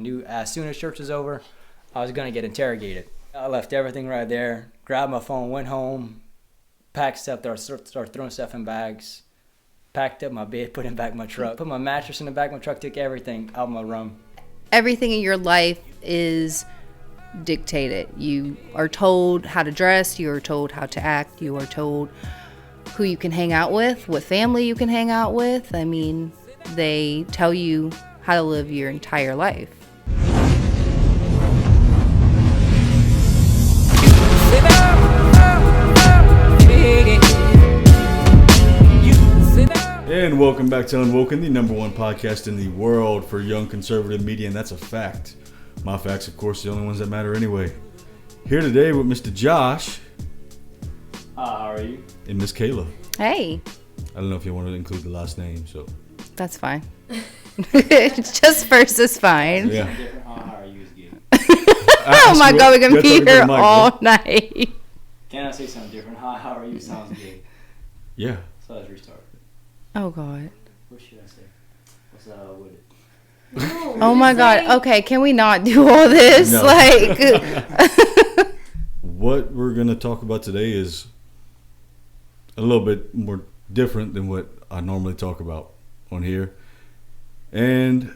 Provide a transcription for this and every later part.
knew as soon as church was over, I was going to get interrogated. I left everything right there, grabbed my phone, went home, packed stuff, started throwing stuff in bags, packed up my bed, put it back in my truck, put my mattress in the back of my truck, took everything out of my room. Everything in your life is dictated. You are told how to dress, you are told how to act, you are told who you can hang out with, what family you can hang out with. I mean, they tell you how to live your entire life. And welcome back to UnWoKeN, the #1 podcast in the world for young conservative media, and that's a fact. My facts, of course, the only ones that matter anyway. Here today with Mr. Josh. How are you? And Miss Kayla. Hey. I don't know if you want to include the last name, so. That's fine. Just first is fine. Yeah. How are you is good. Oh my God, we can be here all night. Can I say something different? How are you sounds gay. Yeah. So let's restart. Oh God. What should I say? What's with it? Oh my God. Okay, can we not do all this? No. Like, What we're going to talk about today is a little bit more different than what I normally talk about on here. And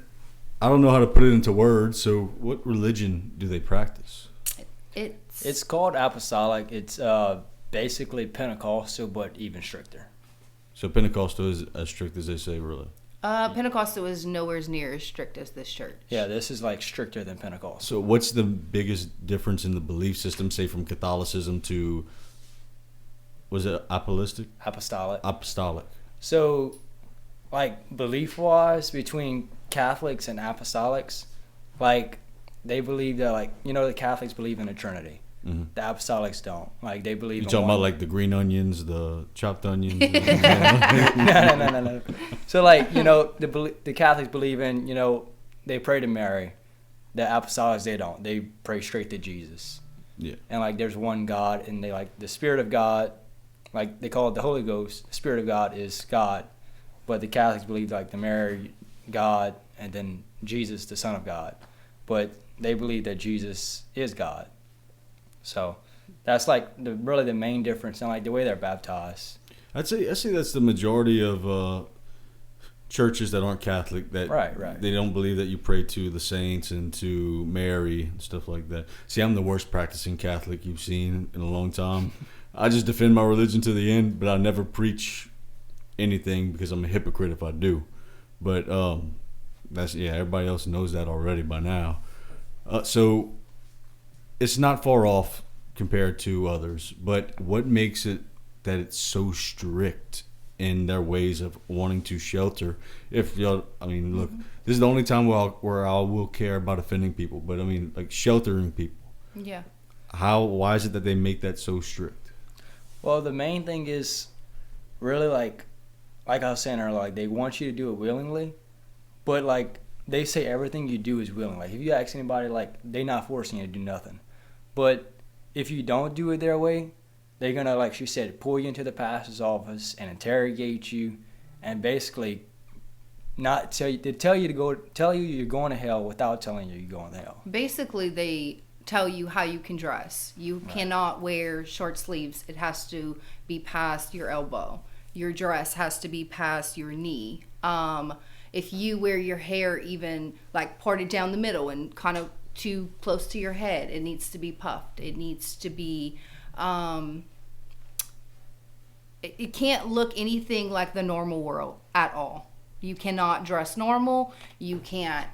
I don't know how to put it into words, so what religion do they practice? It's called Apostolic. It's basically Pentecostal, but even stricter. So Pentecostal is as strict as they say, really? Pentecostal is nowhere near as strict as this church. Yeah, this is like stricter than Pentecostal. So what's the biggest difference in the belief system, say from Catholicism to, was it Apostolic. Apostolic. So, like, belief-wise, between Catholics and Apostolics, like, they believe that, like, you know, the Catholics believe in a Trinity. Mm-hmm. The Apostolics don't. Like, they believe You in talking one. about like the green onions, the chopped onions? No. So, like, you know, the Catholics believe in, you know, they pray to Mary. The Apostolics, they don't. They pray straight to Jesus. Yeah. And, like, there's one God, and they, like, the Spirit of God, like, they call it the Holy Ghost. The Spirit of God is God. But the Catholics believe, like, the Mary, God, and then Jesus, the Son of God. But they believe that Jesus is God. So that's like really the main difference in like the way they're baptized. I'd say that's the majority of churches that aren't Catholic that right. They don't believe that you pray to the saints and to Mary and stuff like that. See, I'm the worst practicing Catholic you've seen in a long time. I just defend my religion to the end, but I never preach anything because I'm a hypocrite if I do. But everybody else knows that already by now. So it's not far off compared to others, but what makes it that it's so strict in their ways of wanting to shelter? Look, this is the only time where I will care about offending people, but I mean, like sheltering people. Yeah. Why is it that they make that so strict? Well, the main thing is really like I was saying earlier, like they want you to do it willingly, but like they say everything you do is willing. Like if you ask anybody, like they're not forcing you to do nothing. But if you don't do it their way, they're gonna, like she said, pull you into the pastor's office and interrogate you, and basically not tell you you're going to hell without telling you you're going to hell. Basically, they tell you how you can dress. You cannot wear short sleeves. It has to be past your elbow. Your dress has to be past your knee. If you wear your hair even like parted down the middle and kind of too close to your head, it needs to be puffed. It needs to be it can't look anything like the normal world at all. You cannot dress normal. You can't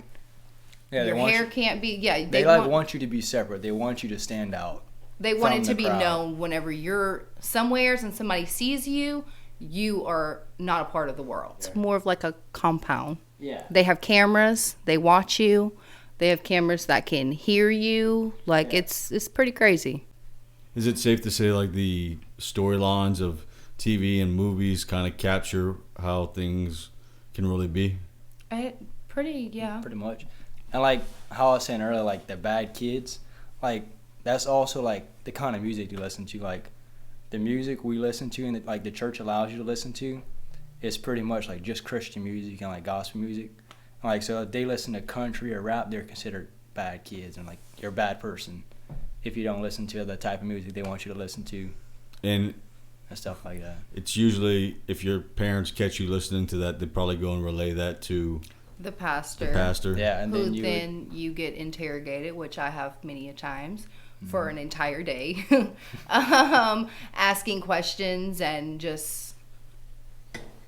your hair can't be they want you to be separate. They want you to stand out. They want it to be known whenever you're somewheres and somebody sees you, you are not a part of the world. It's more of like a compound. Yeah. They have cameras, they watch you. They have cameras that can hear you. Like it's pretty crazy. Is it safe to say like the storylines of TV and movies kind of capture how things can really be? Pretty much. And like how I was saying earlier, like the bad kids, like that's also like the kind of music you listen to. Like the music we listen to and like the church allows you to listen to is pretty much like just Christian music and like gospel music. Like, so if they listen to country or rap, they're considered bad kids, and like you're a bad person if you don't listen to the type of music they want you to listen to, And stuff like that. it's usually, if your parents catch you listening to that, they probably go and relay that to The pastor. the pastor. Yeah, and Who then you get interrogated, which I have many a times for an entire day, asking questions and just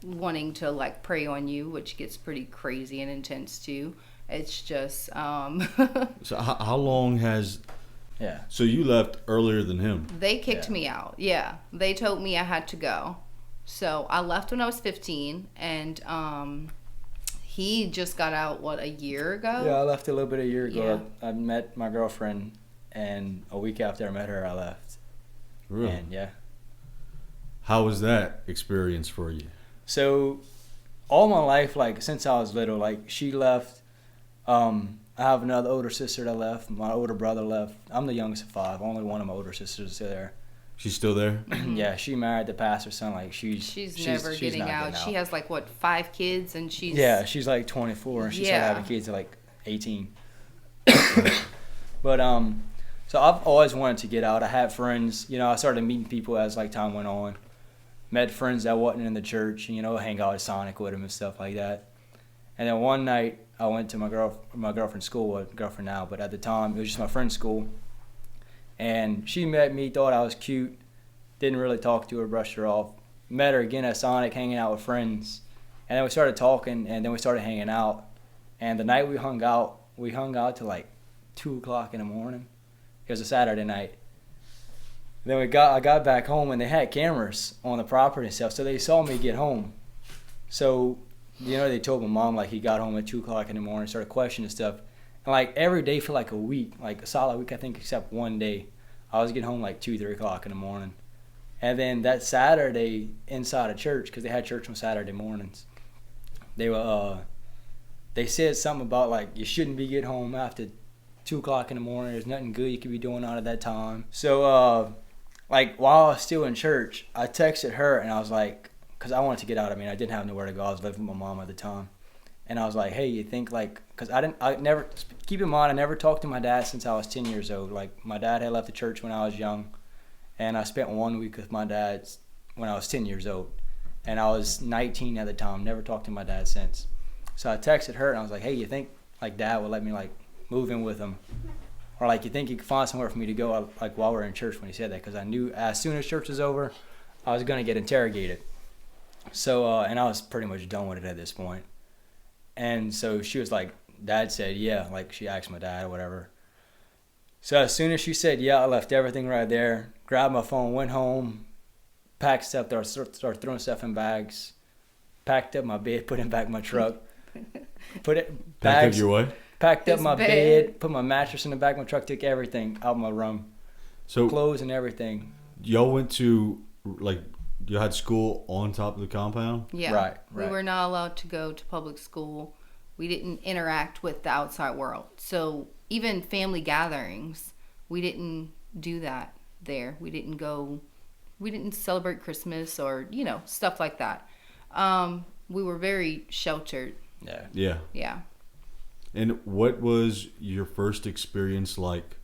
wanting to like prey on you, which gets pretty crazy and intense too. It's just So how long has... yeah. So you left earlier than him. they kicked Yeah. me out. Yeah, they told me I had to go, so I left when I was 15, and he just got out a year ago. Yeah, I left a little bit a year ago. Yeah. I met my girlfriend, and a week after I met her, I left. Really? And yeah. How was that experience for you? So, all my life, like since I was little, like she left. I have another older sister that left. My older brother left. I'm the youngest of 5. Only one of my older sisters is still there. She's still there? Yeah, she married the pastor's son. Like She's never getting not out. She has like 5 kids, and she's she's like 24, and she started Yeah. having kids at like 18. But so I've always wanted to get out. I had friends. I started meeting people as like time went on. Met friends that wasn't in the church. Hang out at Sonic with them and stuff like that. And then one night I went to my girlfriend's school. Well, girlfriend now, but at the time it was just my friend's school. And she met me, thought I was cute. Didn't really talk to her, brushed her off. Met her again at Sonic, hanging out with friends. And then we started talking, and then we started hanging out. And the night we hung out till like 2 o'clock in the morning. It was a Saturday night. Then I got back home, and they had cameras on the property and stuff, so they saw me get home. So, they told my mom, like, he got home at 2 o'clock in the morning, started questioning stuff. And, like, every day for, like, a week, like, a solid week, I think, except one day, I was getting home, like, 2, 3 o'clock in the morning. And then that Saturday, inside of church, because they had church on Saturday mornings, they said something about, like, you shouldn't be getting home after 2 o'clock in the morning. There's nothing good you could be doing out at that time. So, like, while I was still in church, I texted her, and I was like, because I wanted to get out. I mean, I didn't have nowhere to go. I was living with my mom at the time. And I was like, hey, you think, like, because keep in mind, I never talked to my dad since I was 10 years old. Like, my dad had left the church when I was young, and I spent 1 week with my dad when I was 10 years old. And I was 19 at the time, never talked to my dad since. So I texted her, and I was like, hey, you think, like, Dad would let me, like, move in with him? Or, like, you think you could find somewhere for me to go, like, while we're in church when he said that? Because I knew as soon as church was over, I was going to get interrogated. So, and I was pretty much done with it at this point. And so she was like, Dad said, yeah. Like, she asked my dad or whatever. So as soon as she said, yeah, I left everything right there, grabbed my phone, went home, packed stuff, started throwing stuff in bags, packed up my bed, put it back in my truck. Packed up your what? Packed up His my bed. bed, put my mattress in the back of my truck, took everything out of my room. So Clothes and everything. y'all went to, like, you had school on top of the compound? Yeah. Right. We were not allowed to go to public school. We didn't interact with the outside world. So even family gatherings, we didn't do that there. We didn't celebrate Christmas or, stuff like that. We were very sheltered. Yeah. Yeah. Yeah. And what was your first experience like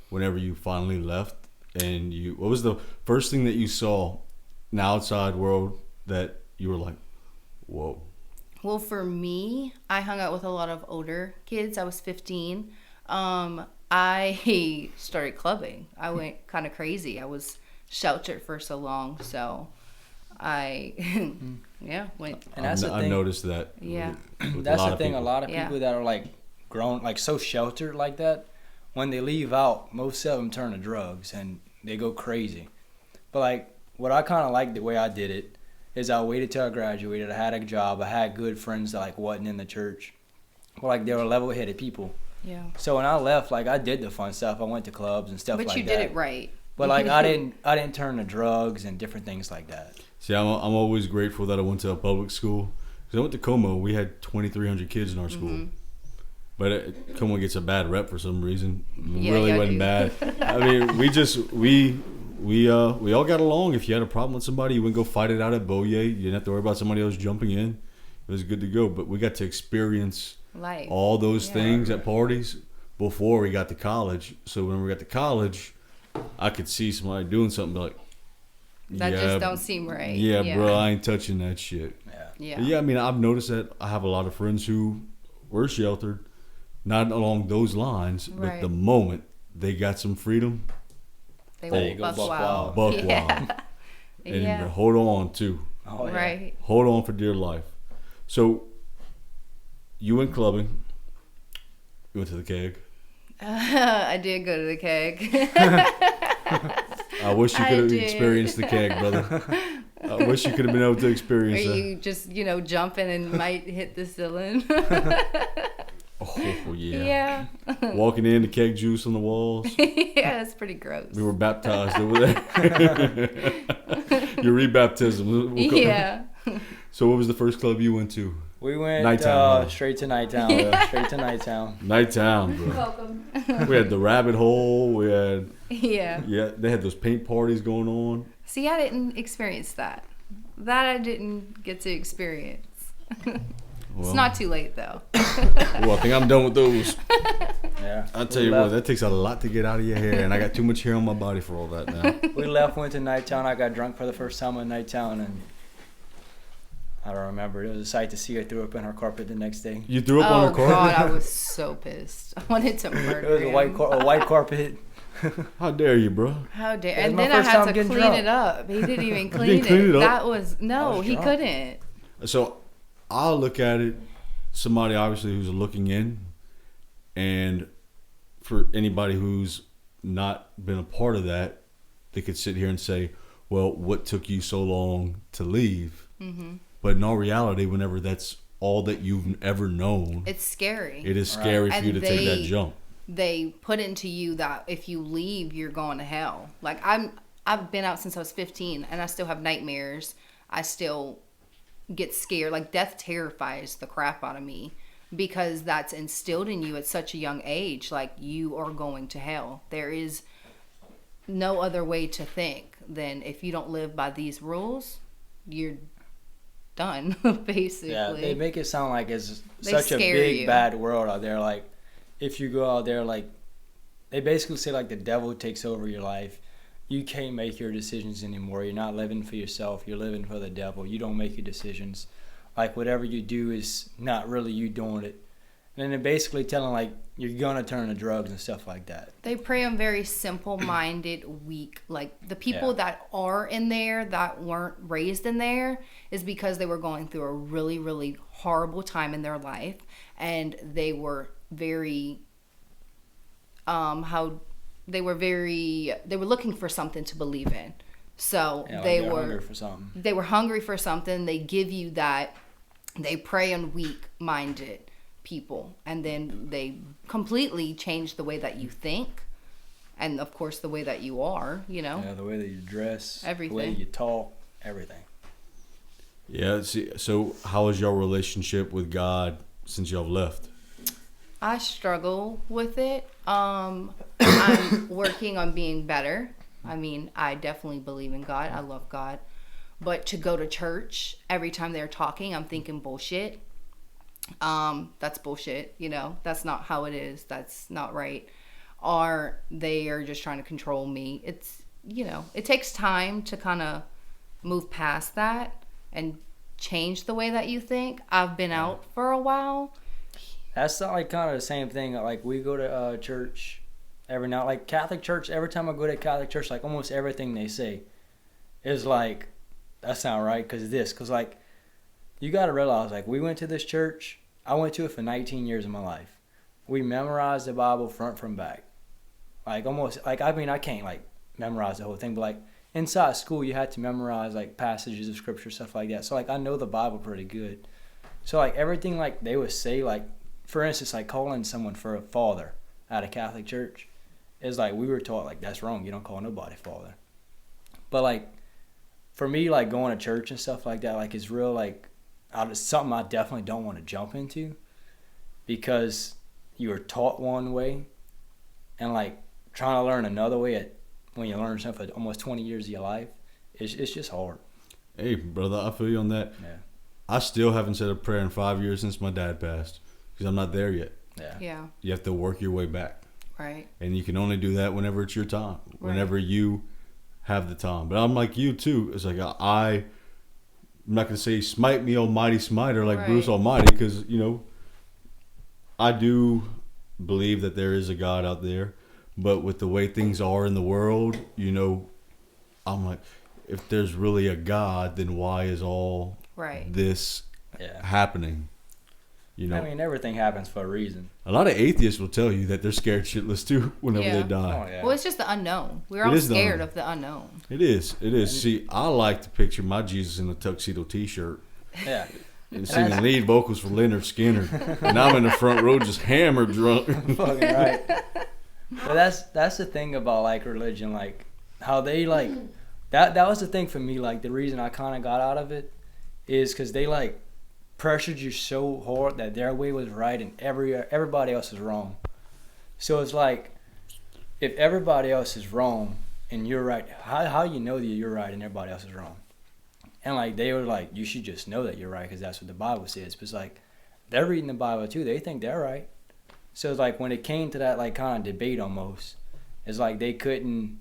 whenever you finally left? And what was the first thing that you saw in the outside world that you were like, whoa? Well, for me, I hung out with a lot of older kids. I was 15. I started clubbing. I went kind of crazy. I was sheltered for so long, so I, went. And that's the I've thing. noticed that. Yeah. with That's a lot the of thing. people. A lot of Yeah. people that are like grown, like so sheltered like that, when they leave out, most of them turn to drugs and they go crazy. But like what I kind of like the way I did it is I waited till I graduated. I had a job. I had good friends that like wasn't in the church, but like they were level-headed people. Yeah. So when I left, like I did the fun stuff. I went to clubs and stuff But like that. you did it right. But like I didn't turn to drugs and different things like that. See, I'm always grateful that I went to a public school. Because I went to Como. We had 2,300 kids in our school. Mm-hmm. But Como gets a bad rep for some reason. Yeah, Really yeah, wasn't dude. bad. I mean, we all got along. If you had a problem with somebody, you wouldn't go fight it out at Boye. You didn't have to worry about somebody else jumping in. It was good to go. But we got to experience Life. all those Yeah. things at parties before we got to college. So when we got to college, I could see somebody doing something like, That yeah, just don't seem right. yeah, bro, I ain't touching that shit. Yeah. Yeah, I mean, I've noticed that I have a lot of friends who were sheltered, not along those lines, but Right. the moment they got some freedom, They There will you go, buck buck wild. buck Yeah. wild, and Yeah. hold on too, Oh, yeah. Right. hold on for dear life. So you went clubbing, you went to the keg. I did go to the keg. I wish you I could have did. experienced the keg, brother. I wish you could have been able to Or experience that. you just, jumping and might hit the ceiling. Oh yeah. Yeah. Walking in, the keg juice on the walls. Yeah, it's pretty gross. We were baptized over there. Your rebaptism. Yeah. So what was the first club you went to? We went Nighttown. straight to Nighttown. Yeah. Straight to Nighttown. Nighttown, bro. Welcome. We had the rabbit hole. We had Yeah. they had those paint parties going on. See, I didn't experience that. That I didn't get to experience. Well, It's not too late though. Well, I think I'm done with those. Yeah. I'll tell We you what, left- that takes a lot to get out of your hair, and I got too much hair on my body for all that now. We left, went to Nighttown. I got drunk for the first time in Nighttown, and I don't remember. It was a sight to see. I threw up in her carpet the next day. You threw up on Oh her carpet? God, I was so pissed. I wanted to murder It was a him. white carpet. How dare you, bro? How dare! It was And my then I first had time to getting clean drunk. it up. He didn't even clean, didn't clean it up? That was I no, was he drunk. couldn't. So I'll look at it, somebody obviously who's looking in, and for anybody who's not been a part of that, they could sit here and say, well, what took you so long to leave? Hmm. But in all reality, whenever that's all that you've ever known, It's scary. it is scary for you to And take that they- jump. They put into you that if you leave, you're going to hell. Like I've been out since I was 15, and I still have nightmares. I still get scared. Like death terrifies the crap out of me because that's instilled in you at such a young age. Like you are going to hell. There is no other way to think than if you don't live by these rules, you're done. Basically. Yeah, they make it sound like it's They such a scare big you. bad world out there. Like, if you go out there, like, they basically say like the devil takes over your life. You can't make your decisions anymore. You're not living for yourself. You're living for the devil. You don't make your decisions. Like whatever you do is not really you doing it. And then they're basically telling like you're gonna turn to drugs and stuff like that. They prey on very simple-minded, weak. Like the people Yeah. that are in there that weren't raised in there is because they were going through a really, really horrible time in their life, and they were very, they were looking for something to believe in. So Yeah, like they they're were hungry for something. they were hungry for something. They give you that. They prey on weak-minded people, and then they completely change the way that you think, and of course the way that you are. Yeah, the way that you dress, the way Everything. you talk, everything. Yeah. See, so how is your relationship with God since y'all left? I struggle with it. I'm working on being better. I mean, I definitely believe in God. I love God. But to go to church, every time they're talking, I'm thinking bullshit. That's bullshit, That's not how it is. That's not right. Or they are just trying to control me. It's, it takes time to kind of move past that and change the way that you think. I've been out for a while. That's not like kind of the same thing. Like we go to church every now, like Catholic church. Every time I go to Catholic church, like almost everything they say is like, that's not right because like you got to realize like we went to this church. I went to it for 19 years of my life. We memorized the Bible front from back. Like almost like I mean I can't like memorize the whole thing, but like inside school you had to memorize like passages of scripture, stuff like that. So like I know the Bible pretty good. So like everything like they would say, like for instance, like calling someone for a father at a Catholic church is like we were taught like that's wrong. You don't call nobody father. But like for me, like going to church and stuff like that, like it's real like it's something I definitely don't want to jump into because you were taught one way and like trying to learn another way when you learn something for almost 20 years of your life, it's just hard. Hey, brother, I feel you on that. Yeah. I still haven't said a prayer in 5 years since my dad passed. because I'm not there yet. Yeah. You have to work your way back. Right. And you can only do that whenever it's your time, Right. whenever you have the time. But I'm like you too. It's like I'm not going to say smite me, almighty smiter, like Right. Bruce Almighty, because, you know, I do believe that there is a God out there. But with the way things are in the world, you know, I'm like, if there's really a God, then why is all Right. this Yeah. happening? You know, I mean, everything happens for a reason. a lot of atheists will tell you that they're scared shitless too whenever Yeah. they die. Oh, yeah. Well, it's just the unknown. We're It all is the scared unknown. of the unknown. It is. It is. See, I like to picture my Jesus in a tuxedo T-shirt Yeah. and singing lead vocals for Leonard Skinner, and I'm in the front row just hammered drunk. Fucking right. But that's the thing about like religion, like how they like that was the thing for me. Like the reason I kind of got out of it is because they like pressured you so hard that their way was right and everybody else is wrong. So it's like if everybody else is wrong and you're right, how you know that you're right and everybody else is wrong? And like they were like, you should just know that you're right because that's what the Bible says. But it's like they're reading the Bible too. They think they're right. So it's like when it came to that like kind of debate almost, it's like they couldn't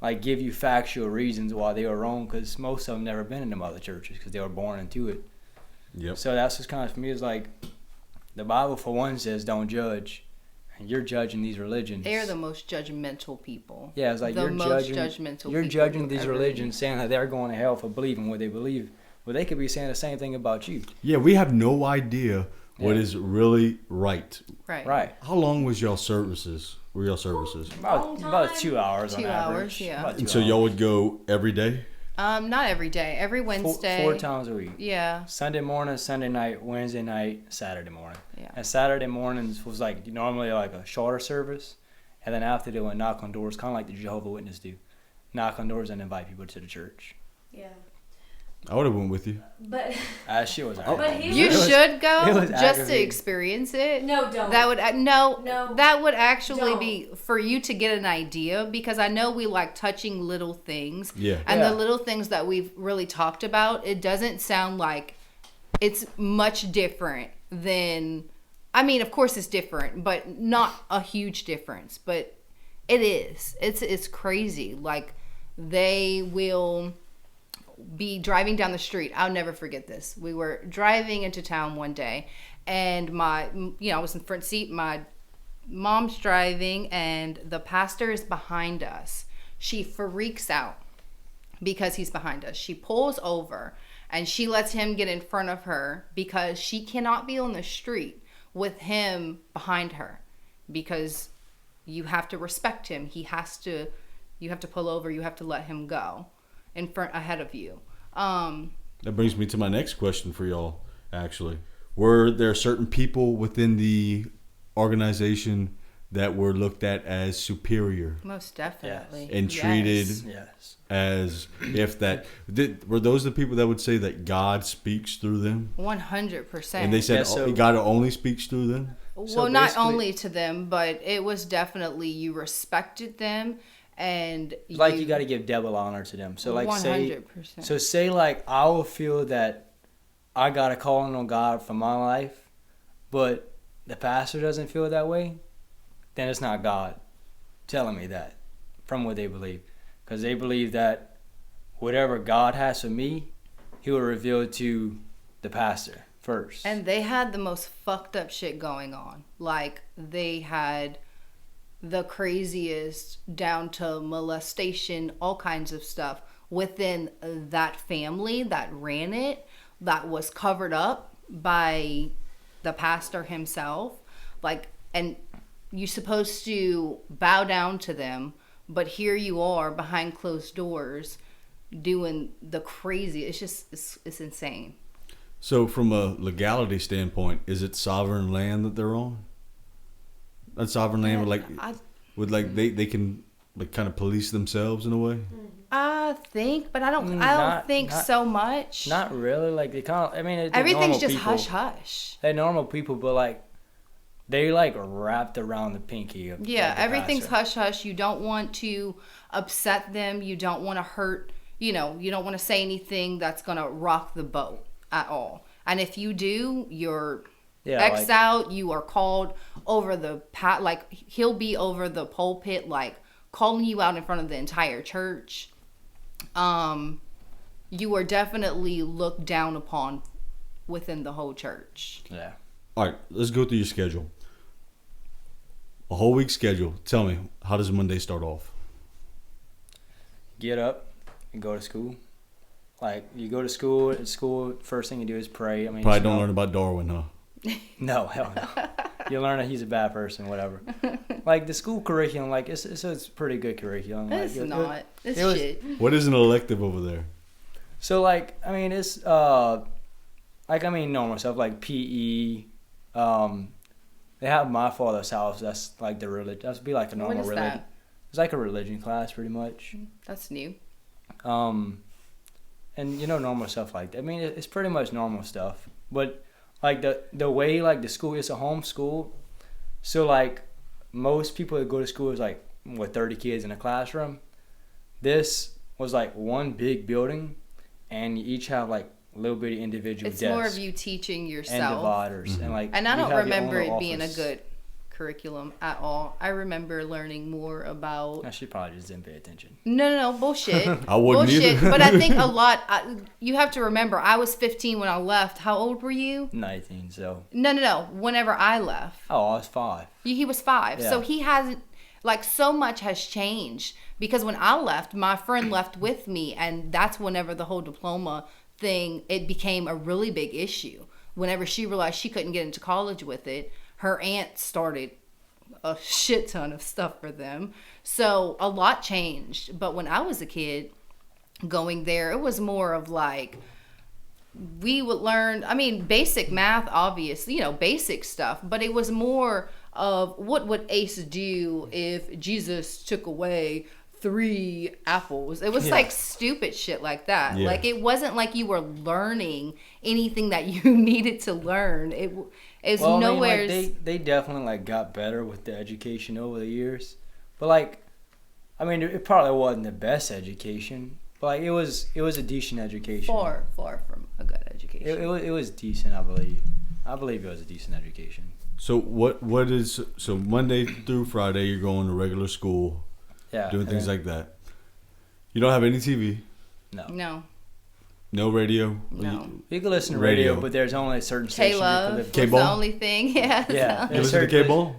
like give you factual reasons why they were wrong because most of them never been in them other churches because they were born into it. Yep. So that's just kind of for me. It's like the Bible for one says don't judge, and you're judging these religions. They're the most judgmental people. Yeah, it's like the you're most judging. judgmental You're people judging you'll these ever religions, meet. saying that they're going to hell for believing what they believe. Well, they could be saying the same thing about you. Yeah, we have no idea what Yeah. is really right. Right. Right. How long was y'all services? Were y'all services? About 2 hours on 2 average. hours, yeah. About 2 And so hours. y'all would go every day? Not every day. Every Wednesday. Four times a week. Yeah. Sunday morning, Sunday night, Wednesday night, Saturday morning. Yeah. And Saturday mornings was like normally like a shorter service, and then after they would knock on doors, kind of like the Jehovah's Witness do, knock on doors and invite people to the church. Yeah. I would have went with you. But That shit was. But aggravating. he You It was- should it go was just to aggravating. experience it. no, don't. That would No. That would actually Don't. be for you to get an idea because I know we like touching little things. Yeah. And Yeah. the little things that we've really talked about, it doesn't sound like it's much different than. I mean, of course it's different, but not a huge difference. But it is. It's crazy. Like they will be driving down the street. I'll never forget this. We were driving into town one day, and I was in the front seat. My mom's driving, and the pastor is behind us. She freaks out because he's behind us. She pulls over, and she lets him get in front of her because she cannot be on the street with him behind her because you have to respect him. You have to pull over. You have to let him go in front ahead of you. That brings me to my next question for y'all, actually. Were there certain people within the organization that were looked at as superior Most definitely. and treated Yes. Yes. as if that... were those the people that would say that God speaks through them? 100%. And they said Yeah, so- God only speaks through them? well, So not basically- only to them, but it was definitely you respected them and Like you got to give double honor to them. So like 100%. say like I will feel that I got a calling on God for my life, but the pastor doesn't feel that way, then it's not God telling me that from what they believe. Because they believe that whatever God has for me, he will reveal it to the pastor first. And they had the most fucked up shit going on. Like they had the craziest down to molestation, all kinds of stuff within that family that ran it, that was covered up by the pastor himself. Like, and you're supposed to bow down to them, but here you are behind closed doors doing the crazy. It's just, it's insane. So from a legality standpoint, is it sovereign land that they're on? That sovereign land would they can like kind of police themselves in a way? I think, but I don't think not- so much. Not really. Like they kind of. I mean, they're Everything's normal just people. hush hush. They're normal people, but like they like wrapped around the pinky. Of Yeah, of the everything's pastor. hush hush. You don't want to upset them. You don't want to hurt. You don't want to say anything that's gonna rock the boat at all. And if you do, you're Yeah, X out, you are called over the like he'll be over the pulpit, like calling you out in front of the entire church. You are definitely looked down upon within the whole church. Yeah. All right, let's go through your schedule. A whole week schedule. Tell me, how does Monday start off? Get up and go to school. Like, you go to school. At school, first thing you do is pray. I mean, Probably don't learn about Darwin, huh? No, hell no. You learn that he's a bad person, whatever. Like, the school curriculum, like, it's pretty good curriculum. It's like, not. It's it was, shit. What is an elective over there? So, like, I mean, it's, normal stuff, like PE. They have my father's house. That's, like, the religion. That's be like a normal What is religion. that? It's like a religion class, pretty much. That's new. And, normal stuff like that. I mean, it's pretty much normal stuff. But, like, the way, like, the school is a home school. So, like, most people that go to school is, like, 30 kids in a classroom. This was, like, one big building. And you each have, like, little bitty individual It's desks. more of you teaching yourself. And dividers. Mm-hmm. And I you don't have your remember own it being a office. good curriculum at all. I remember learning more about... No, she probably just didn't pay attention. No, bullshit. I wouldn't bullshit. either. But I think a lot... you have to remember, I was 15 when I left. How old were you? 19, so. No. Whenever I left. Oh, I was 5. He was 5. Yeah. So he hasn't... Like, so much has changed. Because when I left, my friend left with me. And that's whenever the whole diploma thing, it became a really big issue. Whenever she realized she couldn't get into college with it, her aunt started a shit ton of stuff for them. So a lot changed. But when I was a kid going there, it was more of like, we would learn, basic math, obviously, basic stuff, but it was more of what would Ace do if Jesus took away 3 apples. It was like stupid shit like that. Yeah. Like, it wasn't like you were learning anything that you needed to learn. It's nowhere. They definitely, like, got better with the education over the years. But, like, it probably wasn't the best education. But, like, it was a decent education. Far from a good education. It was decent, I believe. I believe it was a decent education. So so Monday through Friday you're going to regular school, Yeah. doing things like that. You don't have any TV, No. no radio. No. You can listen to Radio. radio, but there's only a certain station you can K-Love live was K-Ball? the only thing. Yeah. Yeah. You listen to K-Ball?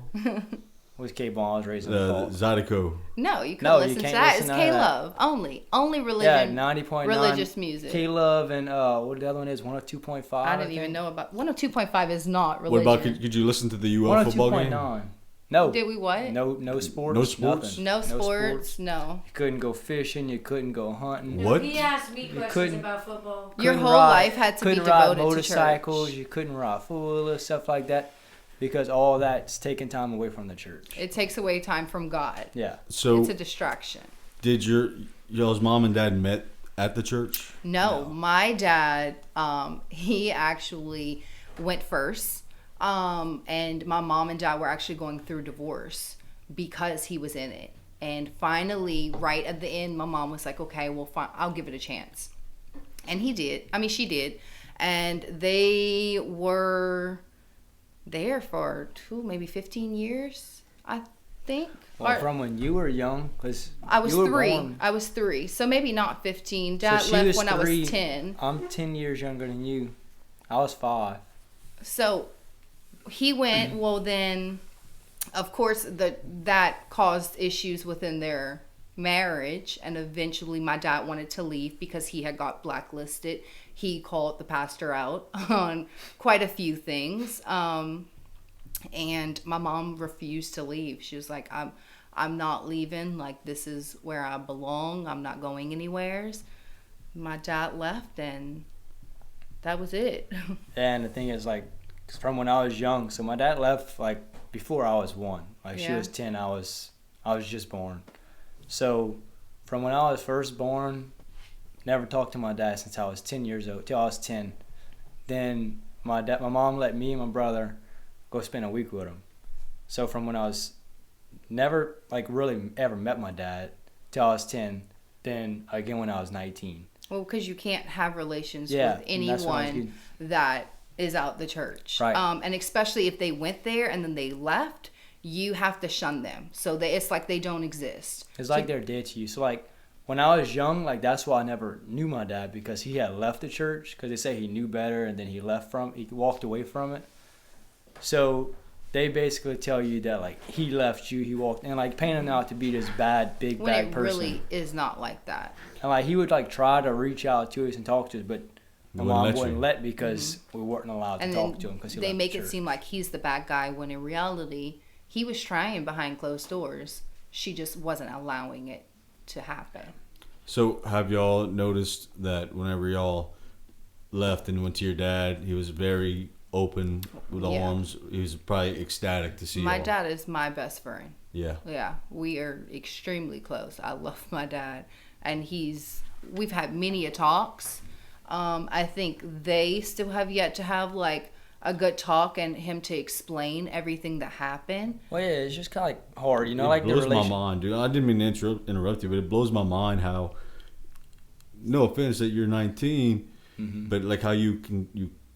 with K-Ball. I was raised in the fall. Zydeco. No, you can No, you listen to can't that. listen It's to that. K-Love only. Only Yeah, religion. 90.9. religious music. K-Love and what the other one is, 102.5. I didn't even know about 102.5 is not What religion. about, could you listen to the UL football game? 102.9. No. Did we what? No sports. No sports? Nothing. No sports. No. You couldn't go fishing. You couldn't go hunting. What? He asked me questions couldn't- about football. Your Couldn't whole life had to be couldn't ride devoted to motorcycles. church. You couldn't ride four stuff like that because all that's taking time away from the church. It takes away time from God. Yeah. So It's a distraction. did y'all's mom and dad met at the church? No, my dad, he actually went first. And my mom and dad were actually going through divorce because he was in it. And finally, right at the end, my mom was like, okay, well, fine, I'll give it a chance. And he did. She did. And they were there for maybe 15 years, I think. Well, Or- from when you were young, because I was you were 3. born- I was 3. So maybe not 15. Dad she left was when I 3. was 10. I'm 10 years younger than you. I was 5. So he went, well then, of course, that caused issues within their marriage, and eventually my dad wanted to leave because he had got blacklisted. He called the pastor out on quite a few things, and my mom refused to leave. She was like, I'm not leaving. Like, this is where I belong. I'm not going anywheres. My dad left, and that was it. And the thing is, like, from when I was young, so my dad left, like, before I was 1. Like, she Yeah. was 10, I was just born. So, from when I was first born, never talked to my dad since I was 10 years old, till I was 10. Then my mom let me and my brother go spend a week with him. So, from when I was never, like, really ever met my dad till I was 10, then again when I was 19. Well, because you can't have relations Yeah, with and that's what I was anyone getting- that is out the church. Right. And especially if they went there and then they left, you have to shun them. So it's like they don't exist. It's like they're dead to you. So like when I was young, like that's why I never knew my dad, because he had left the church because they say he knew better and then he walked away from it. So they basically tell you that like he left you, he walked, and like painting him out to be this bad person. When it really is not like that. And like he would like try to reach out to us and talk to us, but my mom wouldn't let because we weren't allowed to talk to him because they make it seem like he's the bad guy when in reality he was trying behind closed doors. She just wasn't allowing it to happen. So have y'all noticed that whenever y'all left and went to your dad, he was very open with arms? He was probably ecstatic to see my y'all. dad is my best friend. Yeah. Yeah, we are extremely close. I love my dad, and we've had many talks. I think they still have yet to have like a good talk and him to explain everything that happened. Well, yeah, it's just kind of like hard, you know, It like blows the my relation. mind, dude. I didn't mean to interrupt you, but it blows my mind how, no offense that you're 19, but like how you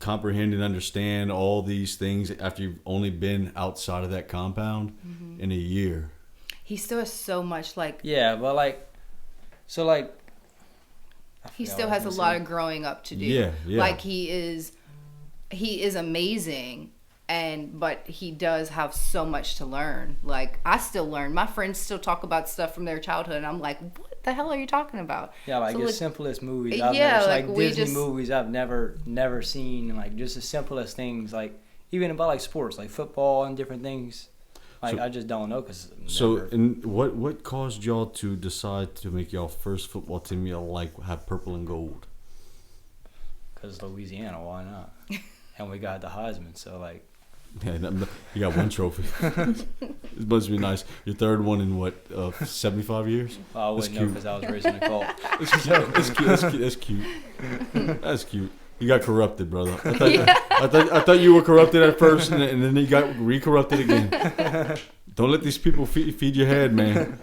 comprehend and understand all these things after you've only been outside of that compound in a year. He still has so much like. Yeah, but like, so like. He still has a lot of growing up to do. Yeah. Like he is amazing, but he does have so much to learn. Like I still learn. My friends still talk about stuff from their childhood, and I'm like, what the hell are you talking about? Yeah, like so the simplest movies. like Disney movies I've never seen, and like just the simplest things, like even about like sports, like football and different things. Like I just don't know because. And what caused y'all to decide to make y'all first football team y'all like have purple and gold? Because Louisiana, why not? And we got the Heisman, so like. Yeah, you got one trophy. It must be nice. Your third one in what, 75 years? Well, I wouldn't know because I was raised in a cult. That's cute. That's cute. You got corrupted, brother. I thought you were corrupted at first, and then you got re-corrupted again. Don't let these people feed your head, man.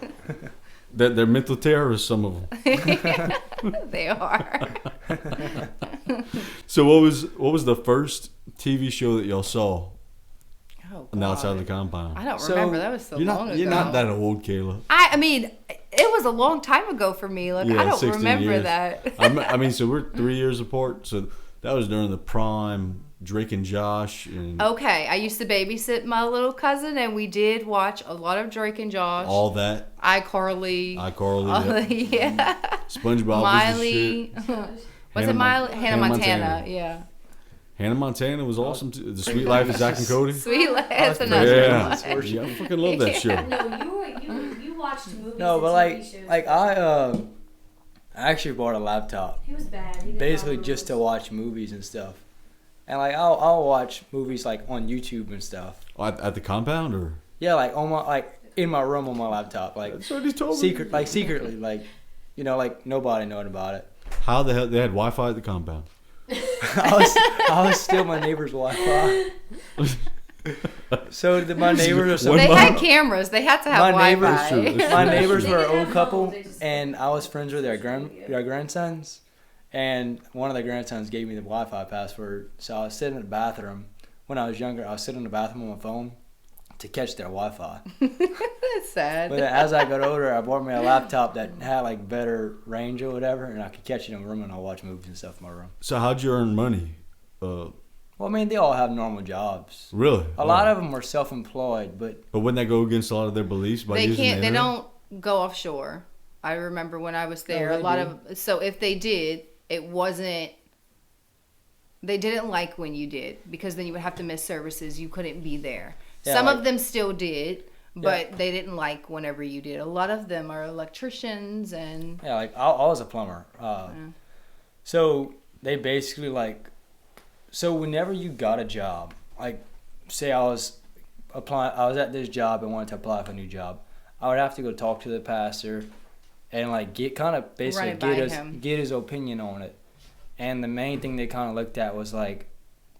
They're mental terrorists, some of them. They are. So what was the first TV show that y'all saw on the outside of the compound? I don't remember. That was so long ago. You're not that old, Kayla. I mean, it was a long time ago for me. Like I don't remember years. that. I mean, so we're 3 years apart. So that was during the prime Drake and Josh. And okay, I used to babysit my little cousin, and we did watch a lot of Drake and Josh. All that. iCarly. Yeah. SpongeBob. Miley. Was it Miley? Hannah Montana. Yeah. Hannah Montana was awesome too. The Sweet Life of Zach and Cody. Sweet Life. That's another one. Yeah, I fucking love that show. No, you watched movies. No, but and TV shows. I actually bought a laptop. He was bad. He did Basically all the just to rules. watch movies and stuff. And like I'll watch movies like on YouTube and stuff. At the compound or? Yeah, like on my in my room on my laptop, like That's what he told me. secretly, like you know, like nobody knowing about it. How the hell they had Wi-Fi at the compound? I was steal my neighbor's Wi-Fi. So my neighbors or something. They had cameras. They had to have Wi-Fi. My neighbors They were an didn't old have couple, phones, they just- and I was friends with their grandsons. And one of the grandsons gave me the Wi-Fi password. So I was sitting in the bathroom. When I was younger, I was sitting in the bathroom on my phone to catch their Wi-Fi. That's sad. But as I got older, I bought me a laptop that had like better range or whatever, and I could catch it in my room and I'll watch movies and stuff in my room. So how'd you earn money? Well, I mean, they all have normal jobs. Really? A lot of them were self-employed, but wouldn't that go against a lot of their beliefs by They using can't. the They internet? don't go offshore. I remember when I was there, No, a they lot do. of. So if they did, it wasn't. They didn't like when you did because then you would have to miss services. You couldn't be there. Yeah, Some like- of them still did, but they didn't like whenever you did. A lot of them are electricians and. yeah, like I was a plumber. So they basically like, so whenever you got a job, like say I was at this job and wanted to apply for a new job, I would have to go talk to the pastor and like Run it by him. get his opinion on it. And the main thing they kind of looked at was like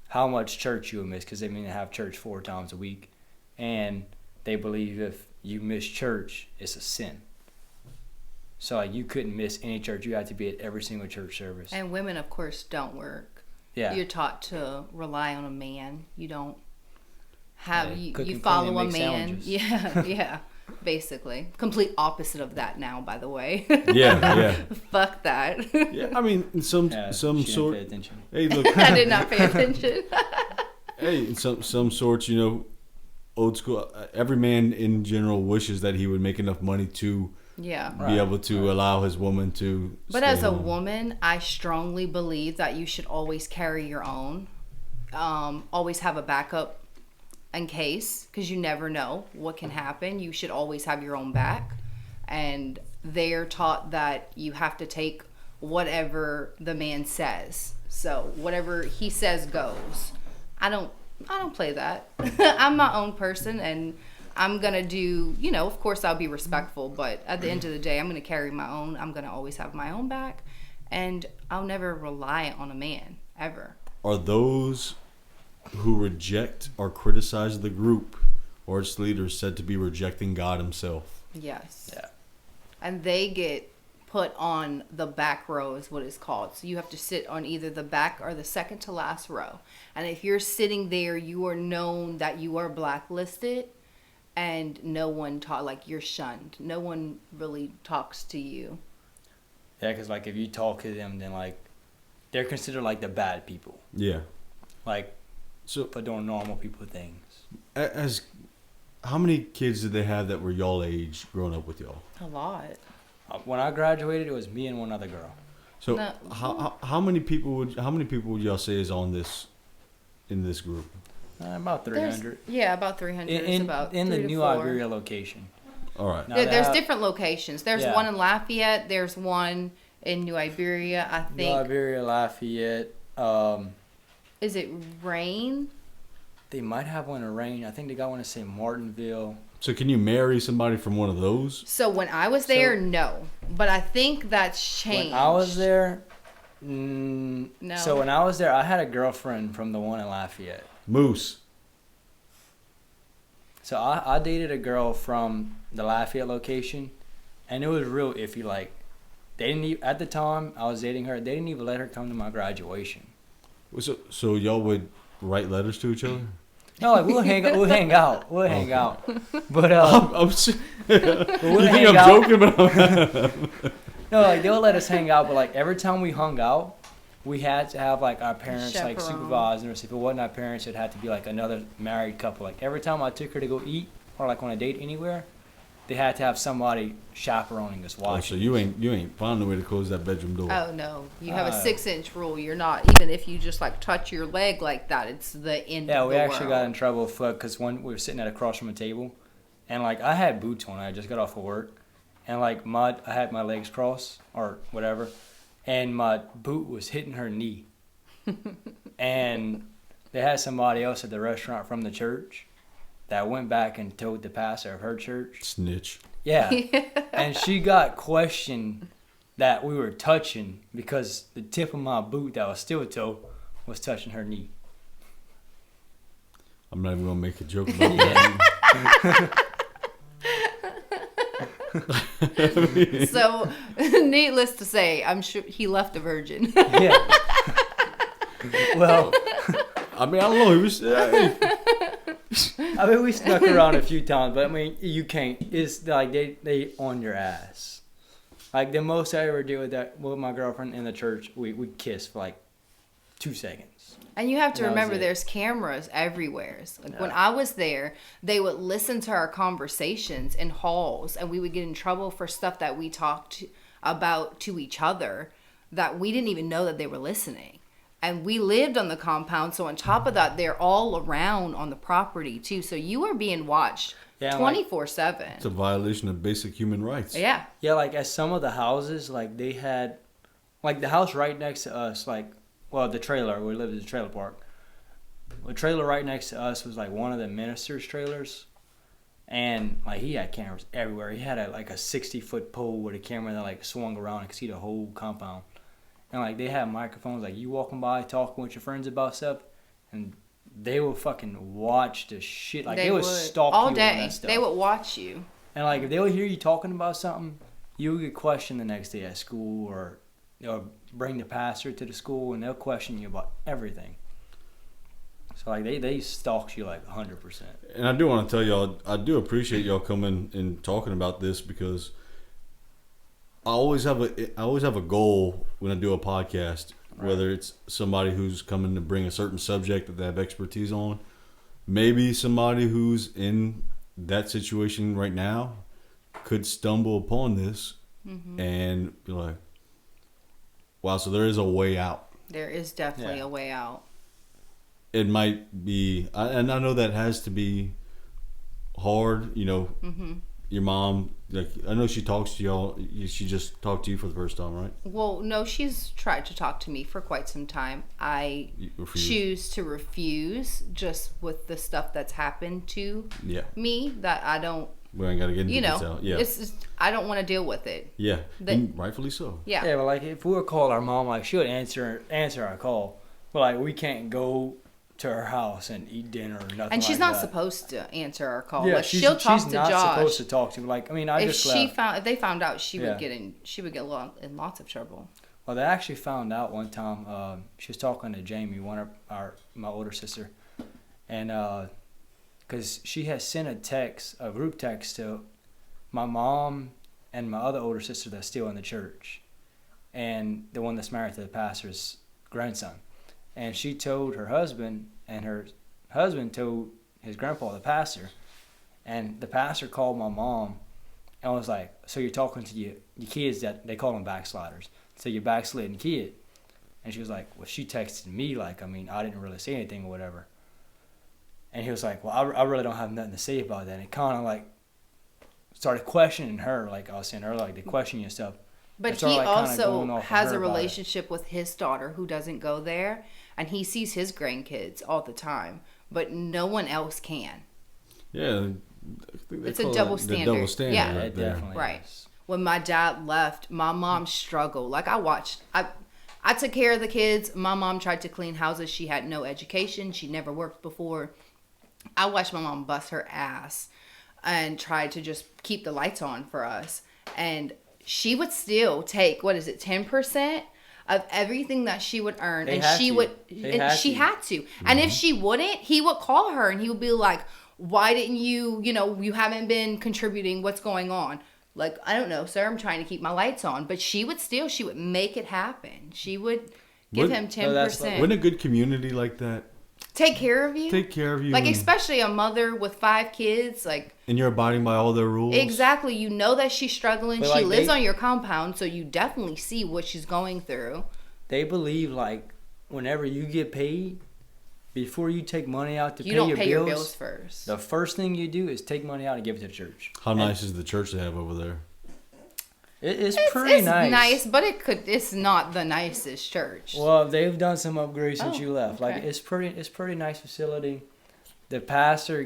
how much church you would miss, because they mean to have church 4 times a week, and they believe if you miss church, it's a sin. So like you couldn't miss any church; you had to be at every single church service. And women, of course, don't work. Yeah. You're taught to rely on a man. You don't have cook you and follow clean a and make man. sandwiches. Yeah, yeah. Basically, complete opposite of that now. By the way. Yeah. Fuck that. Yeah, I mean, in some Yeah, some she didn't sort. pay attention. Hey, look. I did not pay attention. Hey, in some sorts, old school. Every man in general wishes that he would make enough money to Yeah. be able to allow his woman to. But stay as a home. woman, I strongly believe that you should always carry your own. Always have a backup in case, because you never know what can happen. You should always have your own back. And they're taught that you have to take whatever the man says. So whatever he says goes. I don't play that. I'm my own person, and I'm gonna do, of course I'll be respectful, but at the end of the day, I'm gonna carry my own. I'm gonna always have my own back, and I'll never rely on a man ever. Are those who reject or criticize the group or its leaders said to be rejecting God Himself? Yes. Yeah. And they get put on the back row is what it's called. So you have to sit on either the back or the second to last row. And if you're sitting there, you are known that you are blacklisted, and no one you're shunned. No one really talks to you. Yeah, because like if you talk to them, then like they're considered like the bad people. Yeah. Like So, for doing normal people things. as how many kids did they have that were y'all age growing up with y'all? A lot. When I graduated, it was me and one other girl. So, No. how many people would y'all say is on this in this group? About 300. Yeah, about 300. It's about In the 3 to New 4. Iberia location. All right. Now There's they have- different locations. There's Yeah. one in Lafayette. There's one in New Iberia. I New think. Iberia, Lafayette. Is it Rain? They might have one in Rain. I think they got one in St. Martinville. So, can you marry somebody from one of those? So when I was there, So- no. But I think that's changed. When I was there, No. So when I was there, I had a girlfriend from the one in Lafayette. Moose. So I dated a girl from the Lafayette location, and it was real iffy. Like, they didn't even, at the time I was dating her, they didn't even let her come to my graduation. So y'all would write letters to each other? No, like we'll hang out, But I'm you we'll think hang I'm out. joking? But No, like they'll let us hang out, but like every time we hung out, we had to have like our parents like Chaperone. supervising us. If it wasn't our parents, it had to be like another married couple. Like every time I took her to go eat or like on a date anywhere, they had to have somebody chaperoning us, so watching. you ain't found a way to close that bedroom door. Oh no, you have a Uh, 6-inch rule. You're not, even if you just like touch your leg like that, it's the end Yeah, of we the actually got in world. trouble because when we were sitting at across from a table, and like I had boots on, I just got off of work, and like I had my legs crossed or whatever, and my boot was hitting her knee, and they had somebody else at the restaurant from the church that went back and told the pastor of her church. Snitch. Yeah, and she got questioned that we were touching because the tip of my boot that was steel toe was touching her knee. I'm not even gonna make a joke about that. So, needless to say, I'm sure he left a virgin. Yeah. Well, I mean, I don't know. He was. I mean, we snuck around a few times, but I mean, you can't. It's like they on your ass. Like the most I ever did with my girlfriend in the church, we kissed for like 2 seconds. And you have to That was remember it. there's cameras everywhere. Like when Yeah. I was there, they would listen to our conversations in halls, and we would get in trouble for stuff that we talked about to each other that we didn't even know that they were listening. And we lived on the compound, so on top of that, they're all around on the property too. So you are being watched Yeah, and, like, 24/7. It's a violation of basic human rights. Yeah. Yeah, like at some of the houses, like they had, like the house right next to us, like, well, the trailer, we lived in the trailer park. The trailer right next to us was like one of the minister's trailers. And like he had cameras everywhere. He had like a 60-foot pole with a camera that like swung around and could see the whole compound. And like they had microphones, like you walking by talking with your friends about stuff, and they would fucking watch the shit. Like they would stalk all you on day. that stuff. They would watch you. And like if they would hear you talking about something, you would get questioned the next day at school or bring the pastor to the school, and they'll question you about everything. So like they stalk you like 100%. And I do want to tell y'all, I do appreciate y'all coming and talking about this, because I always have a goal when I do a podcast, whether it's somebody who's coming to bring a certain subject that they have expertise on, maybe somebody who's in that situation right now could stumble upon this and be like, wow, so there is a way out. There is definitely a way out. It might be, and I know that has to be hard, your mom, like, I know she talks to y'all, she just talked to you for the first time, right? Well, no, she's tried to talk to me for quite some time. I choose to refuse, just with the stuff that's happened to me, that I don't, we ain't got to get into detail. Yeah. It's just, I don't want to deal with it. Yeah, and rightfully so. Yeah. Yeah, but like if we would call our mom, like she would answer our call, but like we can't go to her house and eat dinner or nothing. And she's like not that. supposed to answer our call. Yeah, like, she'll talk to not Josh. supposed to talk to. Like, I mean, I just left. If they found out, she would get in in lots of trouble. Well, they actually found out one time. She was talking to Jamie, my older sister, and because she had sent a group text to my mom and my other older sister that's still in the church, and the one that's married to the pastor's grandson. And she told her husband, and her husband told his grandpa, the pastor. And the pastor called my mom and was like, so you're talking to your kids, that they call them backsliders. So your backslidden kid. And she was like, well, she texted me, like, I mean, I didn't really say anything or whatever. And he was like, well, I really don't have nothing to say about that. And it kind of like started questioning her, like I was saying earlier, like they question you and stuff. But he also has a relationship with his daughter who doesn't go there, and he sees his grandkids all the time, but no one else can. Yeah, it's a double standard. Double standard, yeah, right it there. definitely right. is. When my dad left, my mom struggled. Like I took care of the kids. My mom tried to clean houses. She had no education. She never worked before. I watched my mom bust her ass and tried to just keep the lights on for us, and she would still take 10% of everything that she would earn, and she had to. Mm-hmm. And if she wouldn't, he would call her and he would be like, "Why didn't you? You haven't been contributing. What's going on?" Like, I don't know, sir. I'm trying to keep my lights on, but she would make it happen. She would give him 10%. Wouldn't a good community like that take care of you? Like, especially a mother with 5 kids, like. And you're abiding by all their rules. Exactly. You know that she's struggling. But she lives on your compound, so you definitely see what she's going through. They believe, like, whenever you get paid, before you take money out to pay your bills, your bills first. The first thing you do is take money out and give it to the church. How nice is the church they have over there? It's pretty nice. It's nice, but it's not the nicest church. Well, they've done some upgrades since you left. Okay. Like, it's pretty nice facility. The pastor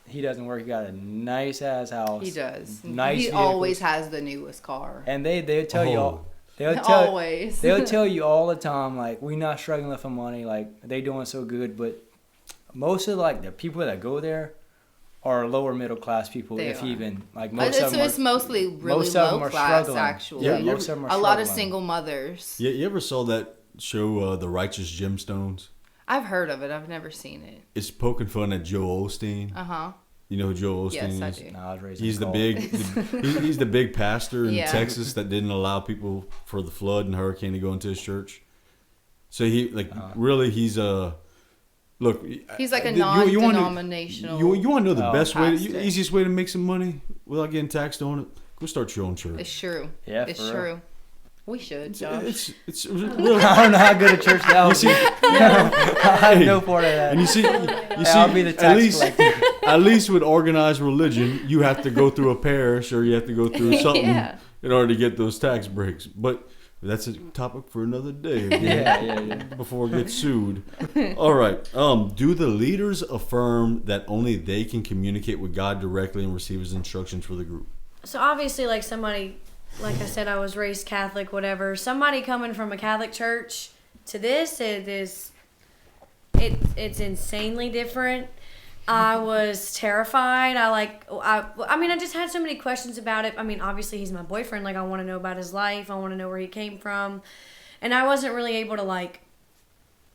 he doesn't work. He got a nice ass house. He does. Nice. He vehicles. always has the newest car. And they'll tell you all. They'll tell you all the time, like, we're not struggling for money. Like, they doing so good. But most of the people that go there are lower middle class people, even. Like, most of them it's mostly really low class, struggling. Actually. Yeah, most of them are struggling. A lot of single mothers. Yeah, you ever saw that show, The Righteous Gemstones? I've heard of it. I've never seen it. It's poking fun at Joel Osteen. Uh-huh. You know who Joel Osteen is? Yes, I do. No, I was raised he's he's the big pastor in Texas that didn't allow people for the flood and hurricane to go into his church. So he's like a non-denominational. You want to know the best way, easiest way to make some money without getting taxed on it? Go start your own church. It's true. Yeah, it's true. We should, Josh. It's really, I don't know how good a church that would be. I have no part of that. And you see, I'll be the tax collector. At least with organized religion, you have to go through a parish or you have to go through something in order to get those tax breaks. But that's a topic for another day. Yeah. Before it gets sued. All right. Do the leaders affirm that only they can communicate with God directly and receive His instructions for the group? So obviously, like somebody. Like I said, I was raised Catholic, whatever. Somebody coming from a Catholic church to this, it's insanely different. I was terrified. I just had so many questions about it. I mean, obviously he's my boyfriend. Like, I want to know about his life. I want to know where he came from. and I wasn't really able to like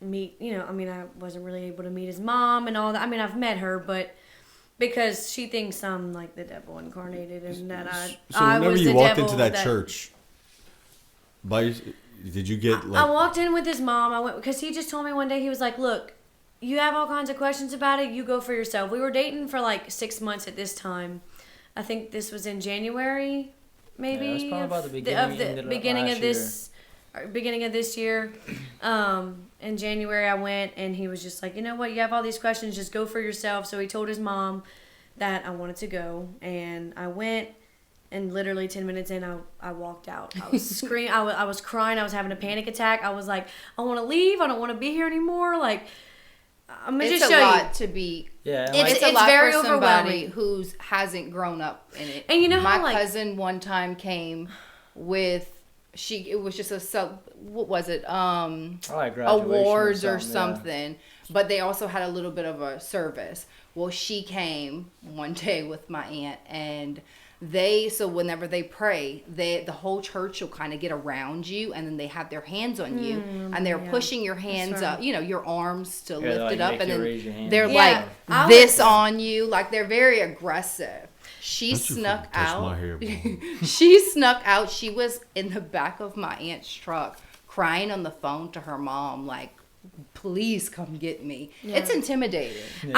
meet, I wasn't really able to meet his mom and all that. I mean, I've met her, but because she thinks I'm like the devil incarnated and that So I whenever was you the walked devil into that church, did you get like? I walked in with his mom. I went because he just told me one day, he was like, "Look, you have all kinds of questions about it. You go for yourself." We were dating for like 6 months at this time. I think this was in January, maybe. Yeah, it was probably about the beginning of this year. In January, I went, and he was just like, "You know what? You have all these questions. Just go for yourself." So he told his mom that I wanted to go, and I went. And literally 10 minutes in, I walked out. I was screaming. I was crying. I was having a panic attack. I was like, I want to leave. I don't want to be here anymore. Like, I'm gonna just show you. It's a lot to be. Yeah, It's a it's lot very for somebody overwhelming. who hasn't grown up in it. And you know my how, like- cousin one time came with it was just what was it? like graduation Awards or yeah. something. But they also had a little bit of a service. Well, she came one day with my aunt, and so whenever they pray, the whole church will kind of get around you, and then they have their hands on you, and they're pushing your hands right. up, your arms to lift like it up, make and you then raise your hand. they're Yeah, like this on you, like they're very aggressive. She Don't you snuck fucking touch out. my hair, bro. She snuck out. She was in the back of my aunt's truck, crying on the phone to her mom, like, "Please come get me." Yeah. It's intimidating. Yeah.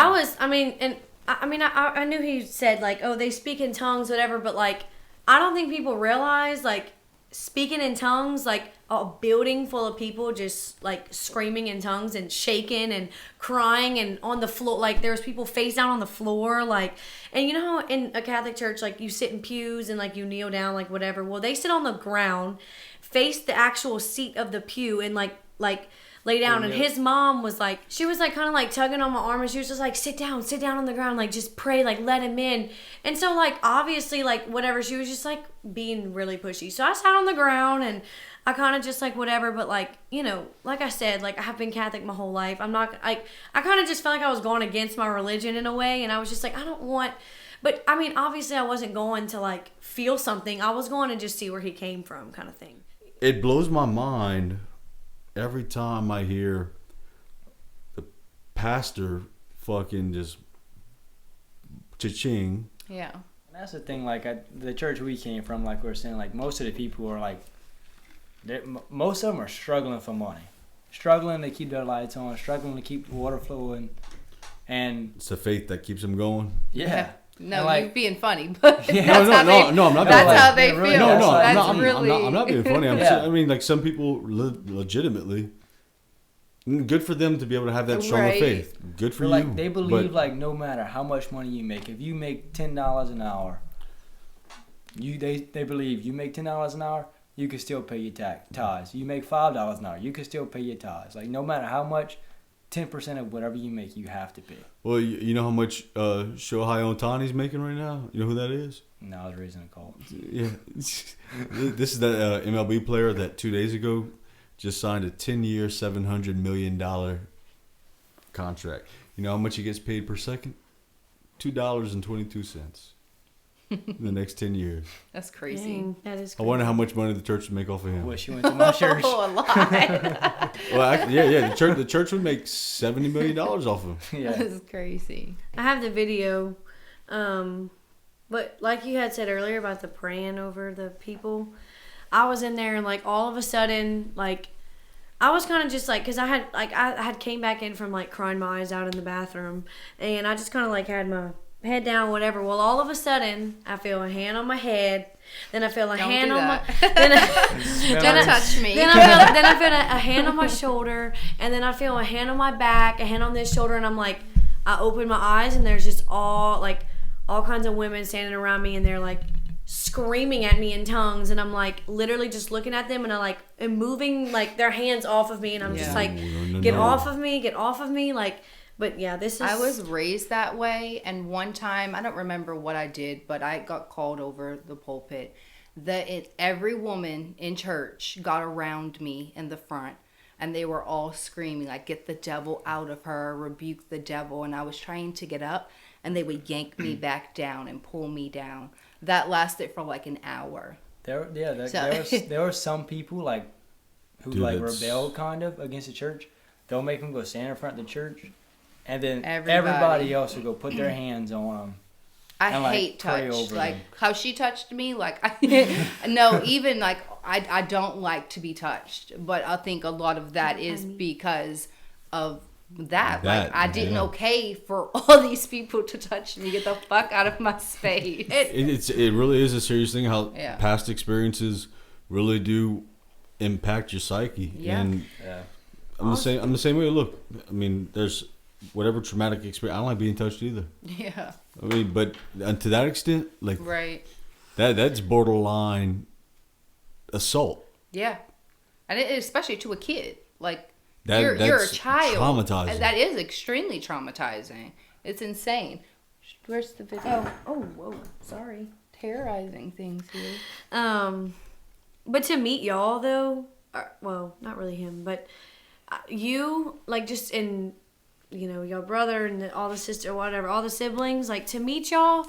I knew he said like, oh, they speak in tongues, whatever, but like, I don't think people realize like speaking in tongues, like a building full of people just like screaming in tongues and shaking and crying and on the floor, like there was people face down on the floor, like, and you know how in a Catholic church, like you sit in pews and like you kneel down, like whatever. Well, they sit on the ground, face the actual seat of the pew and like lay down. And his mom was like, she was like kind of like tugging on my arm, and she was just like, sit down on the ground, like just pray, like let him in. And so like obviously like whatever, she was just like being really pushy. So I sat on the ground and I kind of just like whatever, but like, like I said, like I have been Catholic my whole life. I'm not like, I kind of just felt like I was going against my religion in a way, and I was just like, I don't want. But I mean, obviously I wasn't going to like feel something. I was going to just see where he came from, kind of thing. It blows my mind every time I hear the pastor fucking just cha-ching. Yeah. That's the thing. Like the church we came from, like we were saying, like most of the people are like, most of them are struggling for money, struggling to keep their lights on, struggling to keep the water flowing, and It's the faith that keeps them going. yeah. No, And, like, you're being funny, but Yeah. that's how they, I'm not. that's being how funny. they Yeah, really, feel. that's like- That's I'm really. not being funny. Yeah. I mean, like some people legitimately, good for them to be able to have that strong Right. faith. Good for But, you. like they believe, But like no matter how much money you make, if you make $10 an hour, they believe you make $10 an hour, you can still pay your tithes. You make $5 an hour, you can still pay your tithes. Like no matter how much, 10% of whatever you make, you have to pay. well, you know how much Shohei Ohtani's making right now? You know who that is? No, I was raising a call. Yeah. This is the MLB player that 2 days ago just signed a 10-year, $700 million contract. You know how much he gets paid per second? $2.22 in the next 10 years. That's crazy. Dang, that is I crazy. wonder how much money the church would make off of I him. wish you went to my church. Oh, a lot. Well, the church would make $70 million off of him. Yeah. That's crazy. I have the video, but like you had said earlier about the praying over the people, I was in there and like all of a sudden, like I was kind of just like, cause I had came back in from like crying my eyes out in the bathroom, and I just kind of like had my head down, whatever. Well, all of a sudden, I feel a hand on my head, then I feel a Don't hand do on my, that. then Don't touch me. then I feel a hand on my shoulder, and then I feel a hand on my back, a hand on this shoulder, and I'm like, I open my eyes, and there's just all kinds of women standing around me, and they're like screaming at me in tongues, and I'm like literally just looking at them, and I like am moving like their hands off of me, and I'm just Yeah. like, No. get off of me, like. But yeah, this is. I was raised that way, and one time I don't remember what I did, but I got called over the pulpit. Every woman in church got around me in the front, and they were all screaming like, "Get the devil out of her! Rebuke the devil!" And I was trying to get up, and they would yank me back down and pull me down. That lasted for like an hour. There were some people like who Dude, like that's- rebel kind of against the church, they'll make them go stand in front of the church, and then Everybody. everybody else will go put their hands on them. I And, like, hate pray touch. over Like them. how she touched me. Like no, even like I don't like to be touched. But I think a lot of that is because of that. Like That, I didn't yeah. okay for all these people to touch me. Get the fuck out of my space. It really is a serious thing how Yeah. past experiences really do impact your psyche. Yeah. And Yeah. I'm the same way. Look, I mean, there's whatever traumatic experience. I don't like being touched either. Yeah. I mean, but to that extent, like Right. that's borderline assault. Yeah. And especially to a kid. Like That- you're a that's child. traumatizing. And that is extremely traumatizing. It's insane. Where's the video? Oh, whoa, sorry. Terrorizing things here. But to meet y'all though, well, not really him, but you like just in, you know, your brother and all the sister, whatever, all the siblings, like to meet y'all,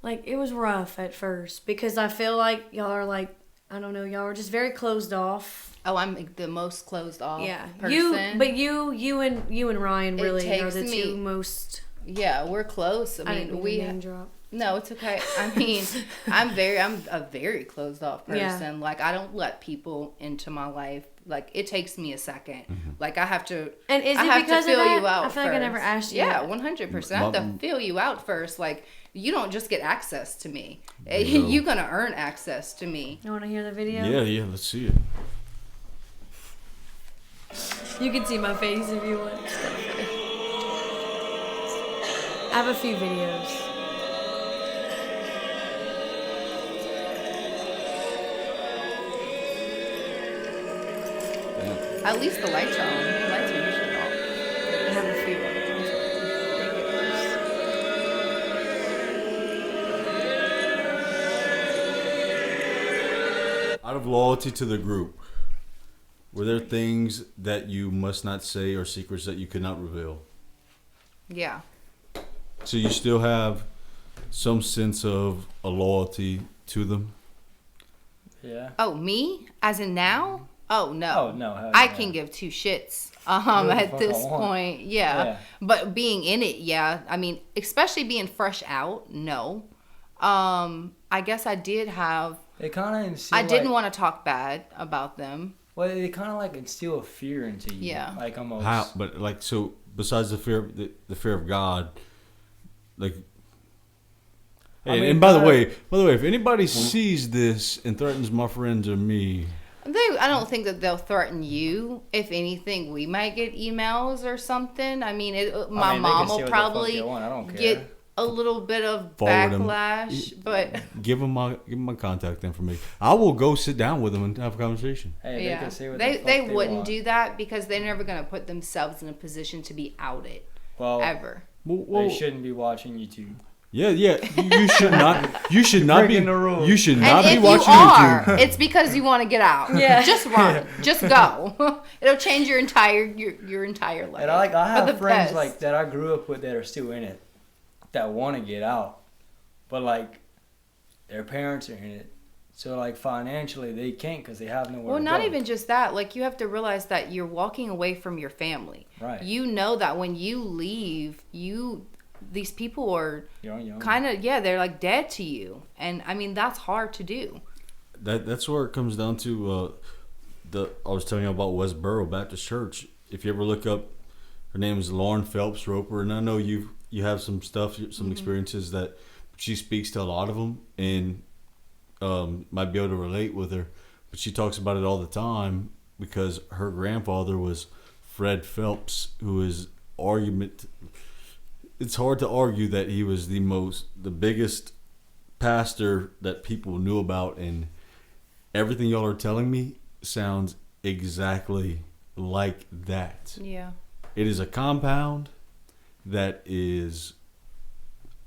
like it was rough at first because I feel like y'all are like, I don't know, y'all are just very closed off. Oh, I'm the most closed off person. You and Ryan It really are takes the me- two most. Yeah, we're close. I I mean, didn't we. name drop. No, it's okay. I mean, I'm a very closed off person. Yeah. Like, I don't let people into my life. Like, it takes me a second. Mm-hmm. Like, I have to. And is I it have because to feel of that? you out I feel like I never first. asked you. Yeah, that. 100%. I have to feel you out first. Like, you don't just get access to me. No. You're gonna earn access to me. You want to hear the video? Yeah, let's see it. You can see my face if you want. It's kinda funny. I have a few videos. At least the lights are on. The lights are usually off. I have a few other ones. They get worse. Out of loyalty to the group, were there things that you must not say or secrets that you could not reveal? Yeah. So you still have some sense of a loyalty to them? Yeah. Oh, me? As in now? Oh no. Oh, no, hell I no. can give two shits. Do what the At fuck this I want. point, yeah. Yeah. But being in it, yeah. I mean, especially being fresh out, no. I guess I did have. They kind of instill. I didn't like, want to talk bad about them. Well, they kind of like instill a fear into you. Yeah. Like almost. How? But like, so besides the fear of God, like. I mean, And by the way, if anybody sees this and threatens my friends or me, I don't think that they'll threaten you. If anything, we might get emails or something. I mean, my I mean, they mom can say will what the fuck probably they want. I don't care. get a little bit of Forward 'em. backlash, but give them my contact information. I will go sit down with them and have a conversation. Hey, they yeah, can say what they the fuck wouldn't want. do that because they're never gonna put themselves in a position to be outed Well, ever. Well, they shouldn't be watching YouTube. yeah. You should not. You should not be. Breaking the rules. You should And not be if you watching are, YouTube. it's because you want to get out. Yeah. Just run. Just go. It'll change your entire life. And I For have the friends best. like that I grew up with that are still in it, that want to get out, but like their parents are in it, so like financially they can't because they have nowhere. Well, to not go. even just that. Like, you have to realize that you're walking away from your family. Right. You know that when you leave, these people are You're on your own. kind of, they're like dead to you. And I mean, that's hard to do. That's where it comes down to. I was telling you about Westboro Baptist Church. If you ever look up, her name is Lauren Phelps Roper, and I know you have some stuff, some experiences that she speaks to a lot of them, and might be able to relate with her. But she talks about it all the time because her grandfather was Fred Phelps, who is argument. It's hard to argue that he was the biggest pastor that people knew about, and everything y'all are telling me sounds exactly like that. Yeah. It is a compound that is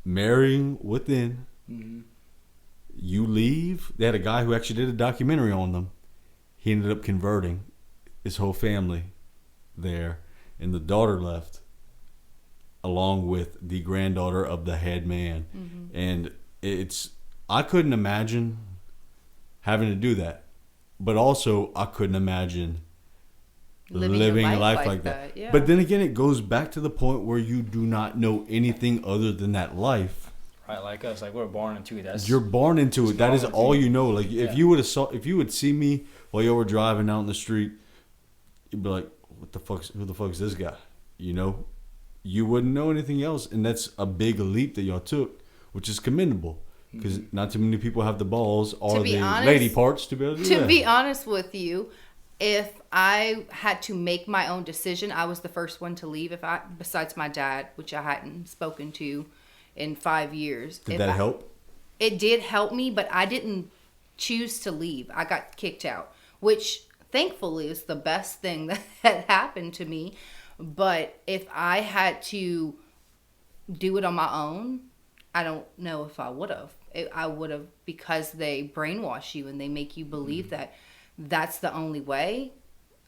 marrying within. Mhm. You leave. They had a guy who actually did a documentary on them. He ended up converting his whole family there, and the daughter left along with the granddaughter of the head man. And I couldn't imagine having to do that. but also I couldn't imagine Living living your a life life like like that. that, yeah. But then again, it goes back to the point where you do not know anything other than that life. Right, like us, like we're born into it. That's You're born into it. That is normal to all you. you know. Like if Yeah. you would see me while you were driving out in the street, you'd be like, "What the fuck? Who the fuck's this guy?" You know, you wouldn't know anything else, and that's a big leap that y'all took, which is commendable. Because not too many people have the balls or be the honest- lady parts to be able to do To that. be honest with you, if I had to make my own decision, I was the first one to leave. Besides my dad, which I hadn't spoken to in 5 years. Did that help? It did help me, but I didn't choose to leave. I got kicked out, which thankfully is the best thing that had happened to me. But if I had to do it on my own, I don't know if I would have. I would have, because they brainwash you and they make you believe that that's the only way.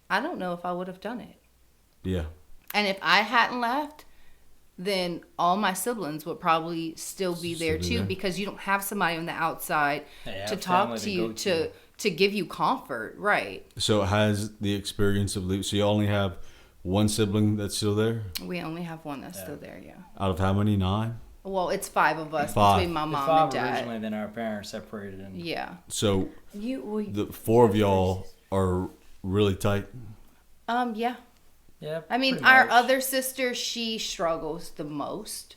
I don't know if I would have done it. Yeah. And if I hadn't left, then all my siblings would probably still be there Still be too, there. because you don't have somebody on the outside They have to talk family to to you go to give you comfort, right? So has the experience of leaving? So you only have one sibling that's still there We only have one that's still there, yeah. out of how many? 9. Well, it's 5 of us 5. between my the mom 5 and dad. originally, then our parents separated, and Yeah. So You the 4 of y'all are really tight. Yeah. yeah. I mean, pretty our much. other sister, she struggles the most.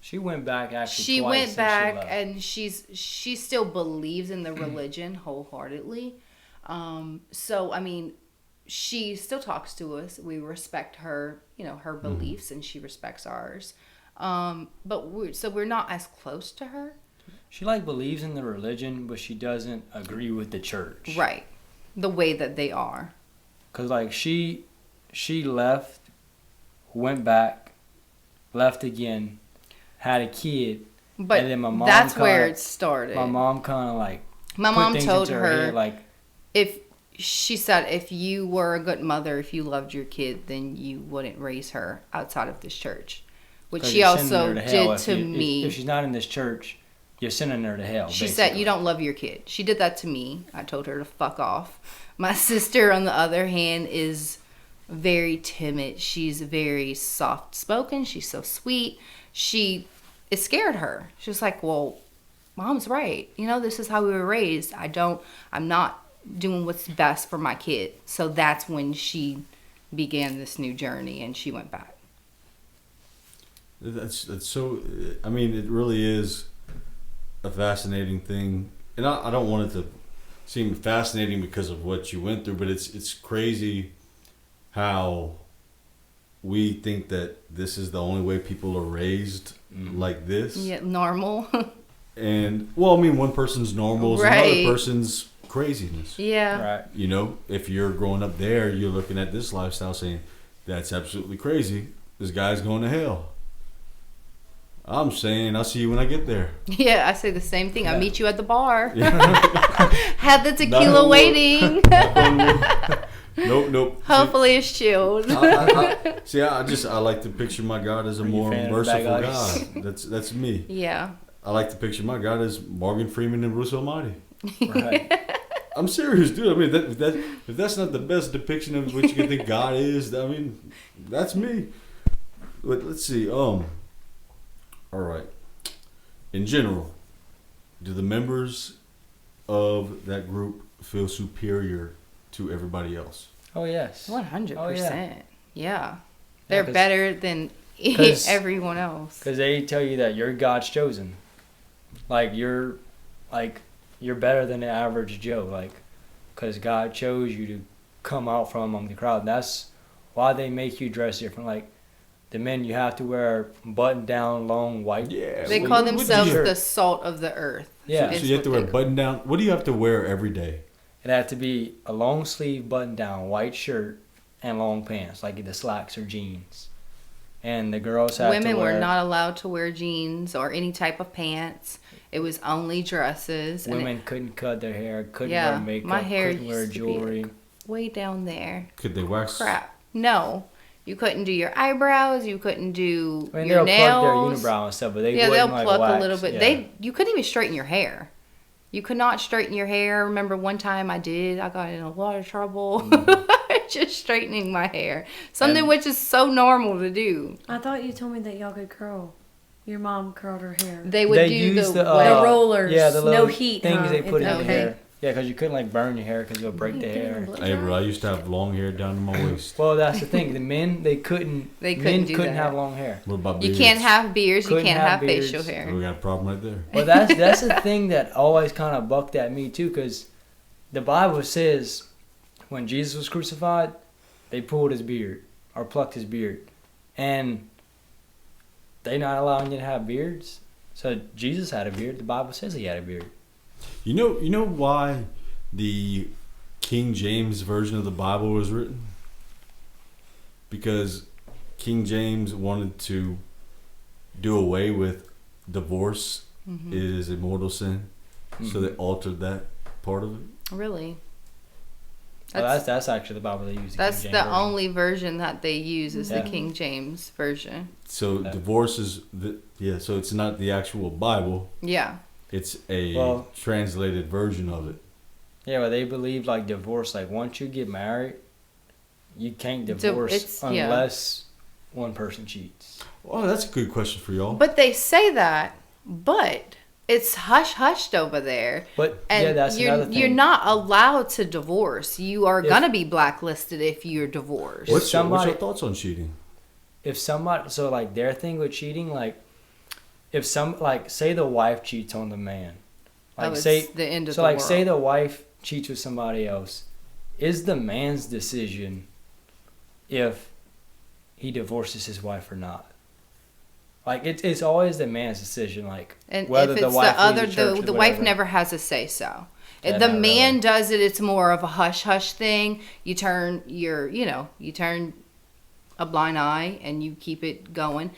She went back actually. She twice went since back, she left. and she still believes in the religion wholeheartedly. So I mean, she still talks to us. We respect her, her beliefs, and she respects ours. But we're not as close to her. She like believes in the religion, but she doesn't agree with the church. Right. The way that they are. Cause like she left, went back, left again, had a kid, But and then my mom. that's where kinda- it started. My mom kind of like. My put mom things told into her, head, like she said if you were a good mother, if you loved your kid, then you wouldn't raise her outside of this church. Which 'cause she you're sending also her to hell did if to you- me. If she's not in this church, you're sending her to hell. She said basically. you don't love your kid. She did that to me. I told her to fuck off. My sister, on the other hand, is very timid. She's very soft spoken. She's so sweet. It scared her. She was like, well, mom's right. This is how we were raised. I'm not doing what's best for my kid. So that's when she began this new journey, and she went back. That's so. I mean, it really is a fascinating thing, and I don't want it to seem fascinating because of what you went through, but it's crazy how we think that this is the only way people are raised like this. Yeah, normal. And well, I mean, one person's normal is Right. another person's craziness. Yeah. Right. If you're growing up there, you're looking at this lifestyle saying, that's absolutely crazy. This guy's going to hell. I'm saying, I'll see you when I get there. Yeah, I say the same thing. I Yeah. meet you at the bar. Have the tequila No. waiting. Nope. Hopefully it's chilled. I like to picture my God as a Are you more a fan of merciful bag God. ice? That's me. Yeah. I like to picture my God as Morgan Freeman and Bruce Almighty. Right. I'm serious, dude. I mean, if that's not the best depiction of what you can think God is, I mean, that's me. But let's see. All right. In general, do the members of that group feel superior to everybody else? Oh yes. 100%. Oh, yeah. Yeah. They're 'cause- better than 'cause- everyone else. Because they tell you that you're God's chosen. You're better than the average Joe. Because God chose you to come out from among the crowd. And that's why they make you dress different. The men, you have to wear button-down, long white. Yeah. They What- call what do themselves you- the salt of the earth. Yeah. So Is you have what to wear they- button down. What do you have to wear every day? It had to be a long sleeve button-down, white shirt, and long pants, like either slacks or jeans. And the girls had Women to wear. were not allowed to wear jeans or any type of pants. It was only dresses. and Women couldn't cut their hair, couldn't Yeah, wear makeup, my hair couldn't wear used to be jewelry. way down there. Could they wax? Crap. No. You couldn't do your eyebrows. You couldn't do I mean, your they'll plug their nails. unibrow and stuff, but they Yeah, they'll wouldn't pluck wax. a little bit. Yeah. You couldn't even straighten your hair. You could not straighten your hair. I remember one time I did. I got in a lot of trouble just straightening my hair. Something And- which is so normal to do. I thought you told me that y'all could curl. Your mom curled her hair. They would do use the, the The rollers. Yeah, the little No heat, things huh? they put in It's your okay. hair. Yeah, because you couldn't like burn your hair because you'll break the hair. Hey, bro, I used to have long hair down to my waist. Well, that's the thing. The men they couldn't. They couldn't men do couldn't that. have long hair. What about you beards? can't have beards. You Couldn't can't have have facial beards. hair. We got a problem right there. Well, that's the thing that always kind of bucked at me too, because the Bible says when Jesus was crucified, they pulled his beard or plucked his beard, and they not allowing you to have beards. So Jesus had a beard. The Bible says he had a beard. You know why the King James version of the Bible was written? Because King James wanted to do away with divorce is a mortal sin, so they altered that part of it. Really? Well, that's actually the Bible they use. That's King the James version. only version that they use is Yeah. the King James version. So Yeah. divorce is so it's not the actual Bible, Yeah. it's a Well- translated version of it. Yeah, well, they believe like divorce. Like once you get married, you can't divorce it's- yeah. unless one person cheats. Well, that's a good question for y'all. But they say that, but it's hushed over there. But And yeah, that's another thing. you're not allowed to divorce. You are If- gonna be blacklisted if you're divorced. What's your somebody- thoughts on cheating? If somebody, so like their thing with cheating, like if say the wife cheats on the man, like it's say the end of so the like world. say the wife cheats with somebody else, is the man's decision if he divorces his wife or not? Like it's always the man's decision, like And whether if the wife wife the leaves church or the wife whatever. never has a say so. Yeah, If the not man really. does it, it's more of a hush thing. You turn a blind eye and you keep it going.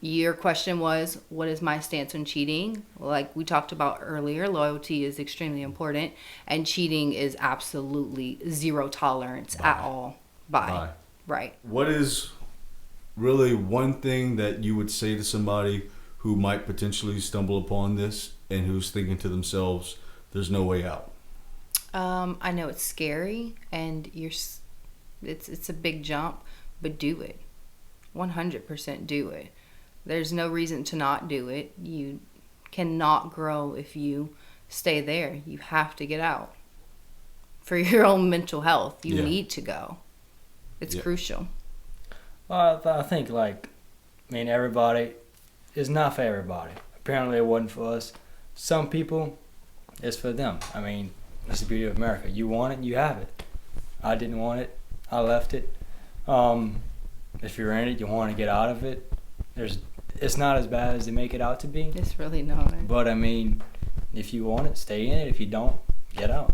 Your question was, what is my stance on cheating? Like we talked about earlier, loyalty is extremely important, and cheating is absolutely zero tolerance at all. Bye. Right. What is really one thing that you would say to somebody who might potentially stumble upon this and who's thinking to themselves, there's no way out? I know it's scary and it's a big jump, but do it. 100% do it. There's no reason to not do it. You cannot grow if you stay there. You have to get out. For your own mental health, you Yeah. need to go. It's Yeah. crucial. Well, I think everybody, it's not for everybody. Apparently, it wasn't for us. Some people, it's for them. I mean, that's the beauty of America. You want it, you have it. I didn't want it, I left it. If you're in it, you want to get out of it. It's not as bad as they make it out to be. It's really not. But I mean, if you want it, stay in it. If you don't, get out.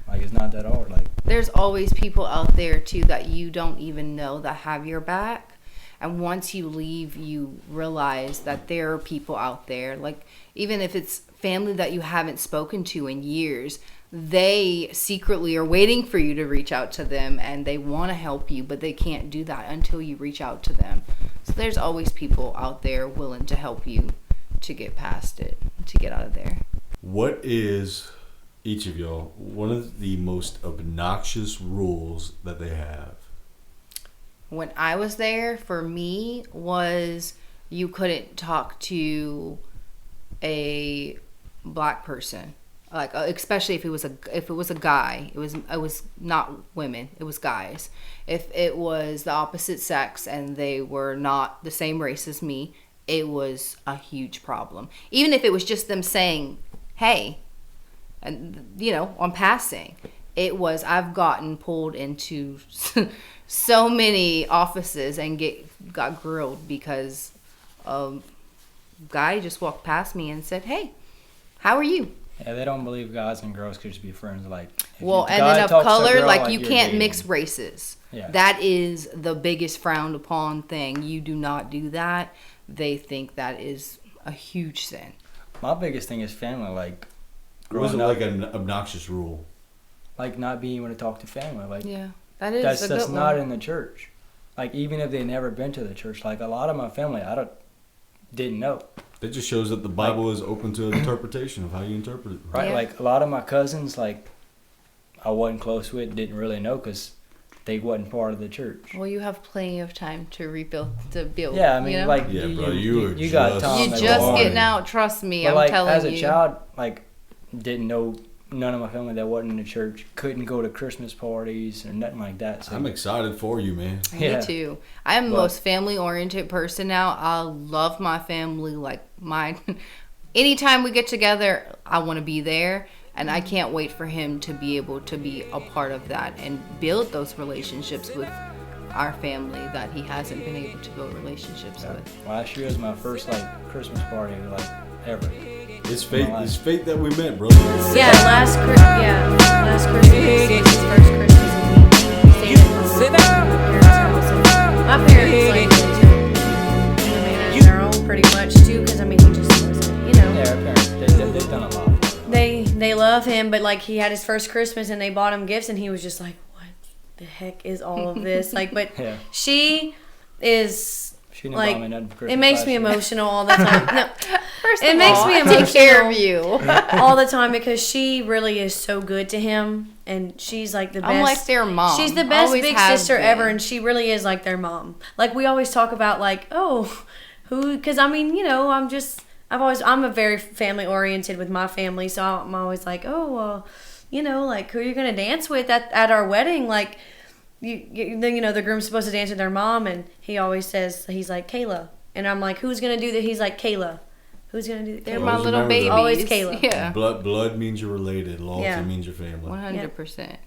Like it's not that hard. Like There's always people out there too that you don't even know that have your back. And once you leave, you realize that there are people out there, like even if it's family that you haven't spoken to in years, they secretly are waiting for you to reach out to them and they want to help you, but they can't do that until you reach out to them. So there's always people out there willing to help you to get past it, to get out of there. What is, each of y'all, one of the most obnoxious rules that they have? When I was there, for me, was you couldn't talk to a black person, like especially if it was a guy. It was not women. It was guys. If it was the opposite sex and they were not the same race as me, it was a huge problem. Even if it was just them saying, "Hey," and on passing, it was. I've gotten pulled into so many offices and got grilled because a guy just walked past me and said, "Hey, how are you?" yeah, they don't believe guys and girls could just be friends. Like if Well, the and guy then of talks to a color, girl, like you you're can't dating. mix races. Yeah. That is the biggest frowned upon thing. You do not do that. They think that is a huge sin. My biggest thing is family. Like Was it growing like up, an obnoxious rule? like not being able to talk to family. Like Yeah, that is that's a good not one. in the church. Like even if they never been to the church, like a lot of my family, didn't know. That just shows that the Bible is open to interpretation of how you interpret it. Right, Yeah. like a lot of my cousins, like I wasn't close with, didn't really know because they wasn't part of the church. Well, you have plenty of time to rebuild, to build. Yeah, I mean, you know? like Yeah, bro, you you got just- Tom. you at just the getting bar. out. Trust me, But I'm like telling as you. a child, like didn't know none of my family that wasn't in the church. Couldn't go to Christmas parties or nothing like that. So I'm excited for you, man. yeah. Me too. I am the But- most family oriented person now. I love my family like my. Anytime we get together, I want to be there, and I can't wait for him to be able to be a part of that and build those relationships with our family that he hasn't been able to build relationships with. Last year was my first like Christmas party like ever. It's fate. Well, It's fate that we met, brother. Yeah, last Christmas, his first Christmas, and he stayed at my parents' house. And my parents like the man on their own pretty much too, because I mean he just wasn't, you know. Yeah, our parents they've done a lot. For it. They love him, but like he had his first Christmas and they bought him gifts, and he was just like, "What the heck is all of this?" Like, but Yeah. she is She didn't like, buy me nothing for Christmas it makes last me year. emotional all the time. No, First It of makes all, me I take care of emotional. you. all the time because she really is so good to him, and she's like the best. I'm like their mom. She's the best Always big have sister been. ever, and she really is like their mom. Like we always talk about, like, oh, who? Because I mean, you know, I'm a very family oriented with my family, so I'm always like, oh, well, you know, like who are you gonna dance with at our wedding? Like, you know, the groom's supposed to dance with their mom, and he always says he's like Kayla, and I'm like, who's gonna do that? He's like Kayla. Who's gonna do that? They're Kayla. my Always little remember babies. that. Always Kayla. Yeah. Blood means you're related. Loyalty Yeah. means your family. 100%.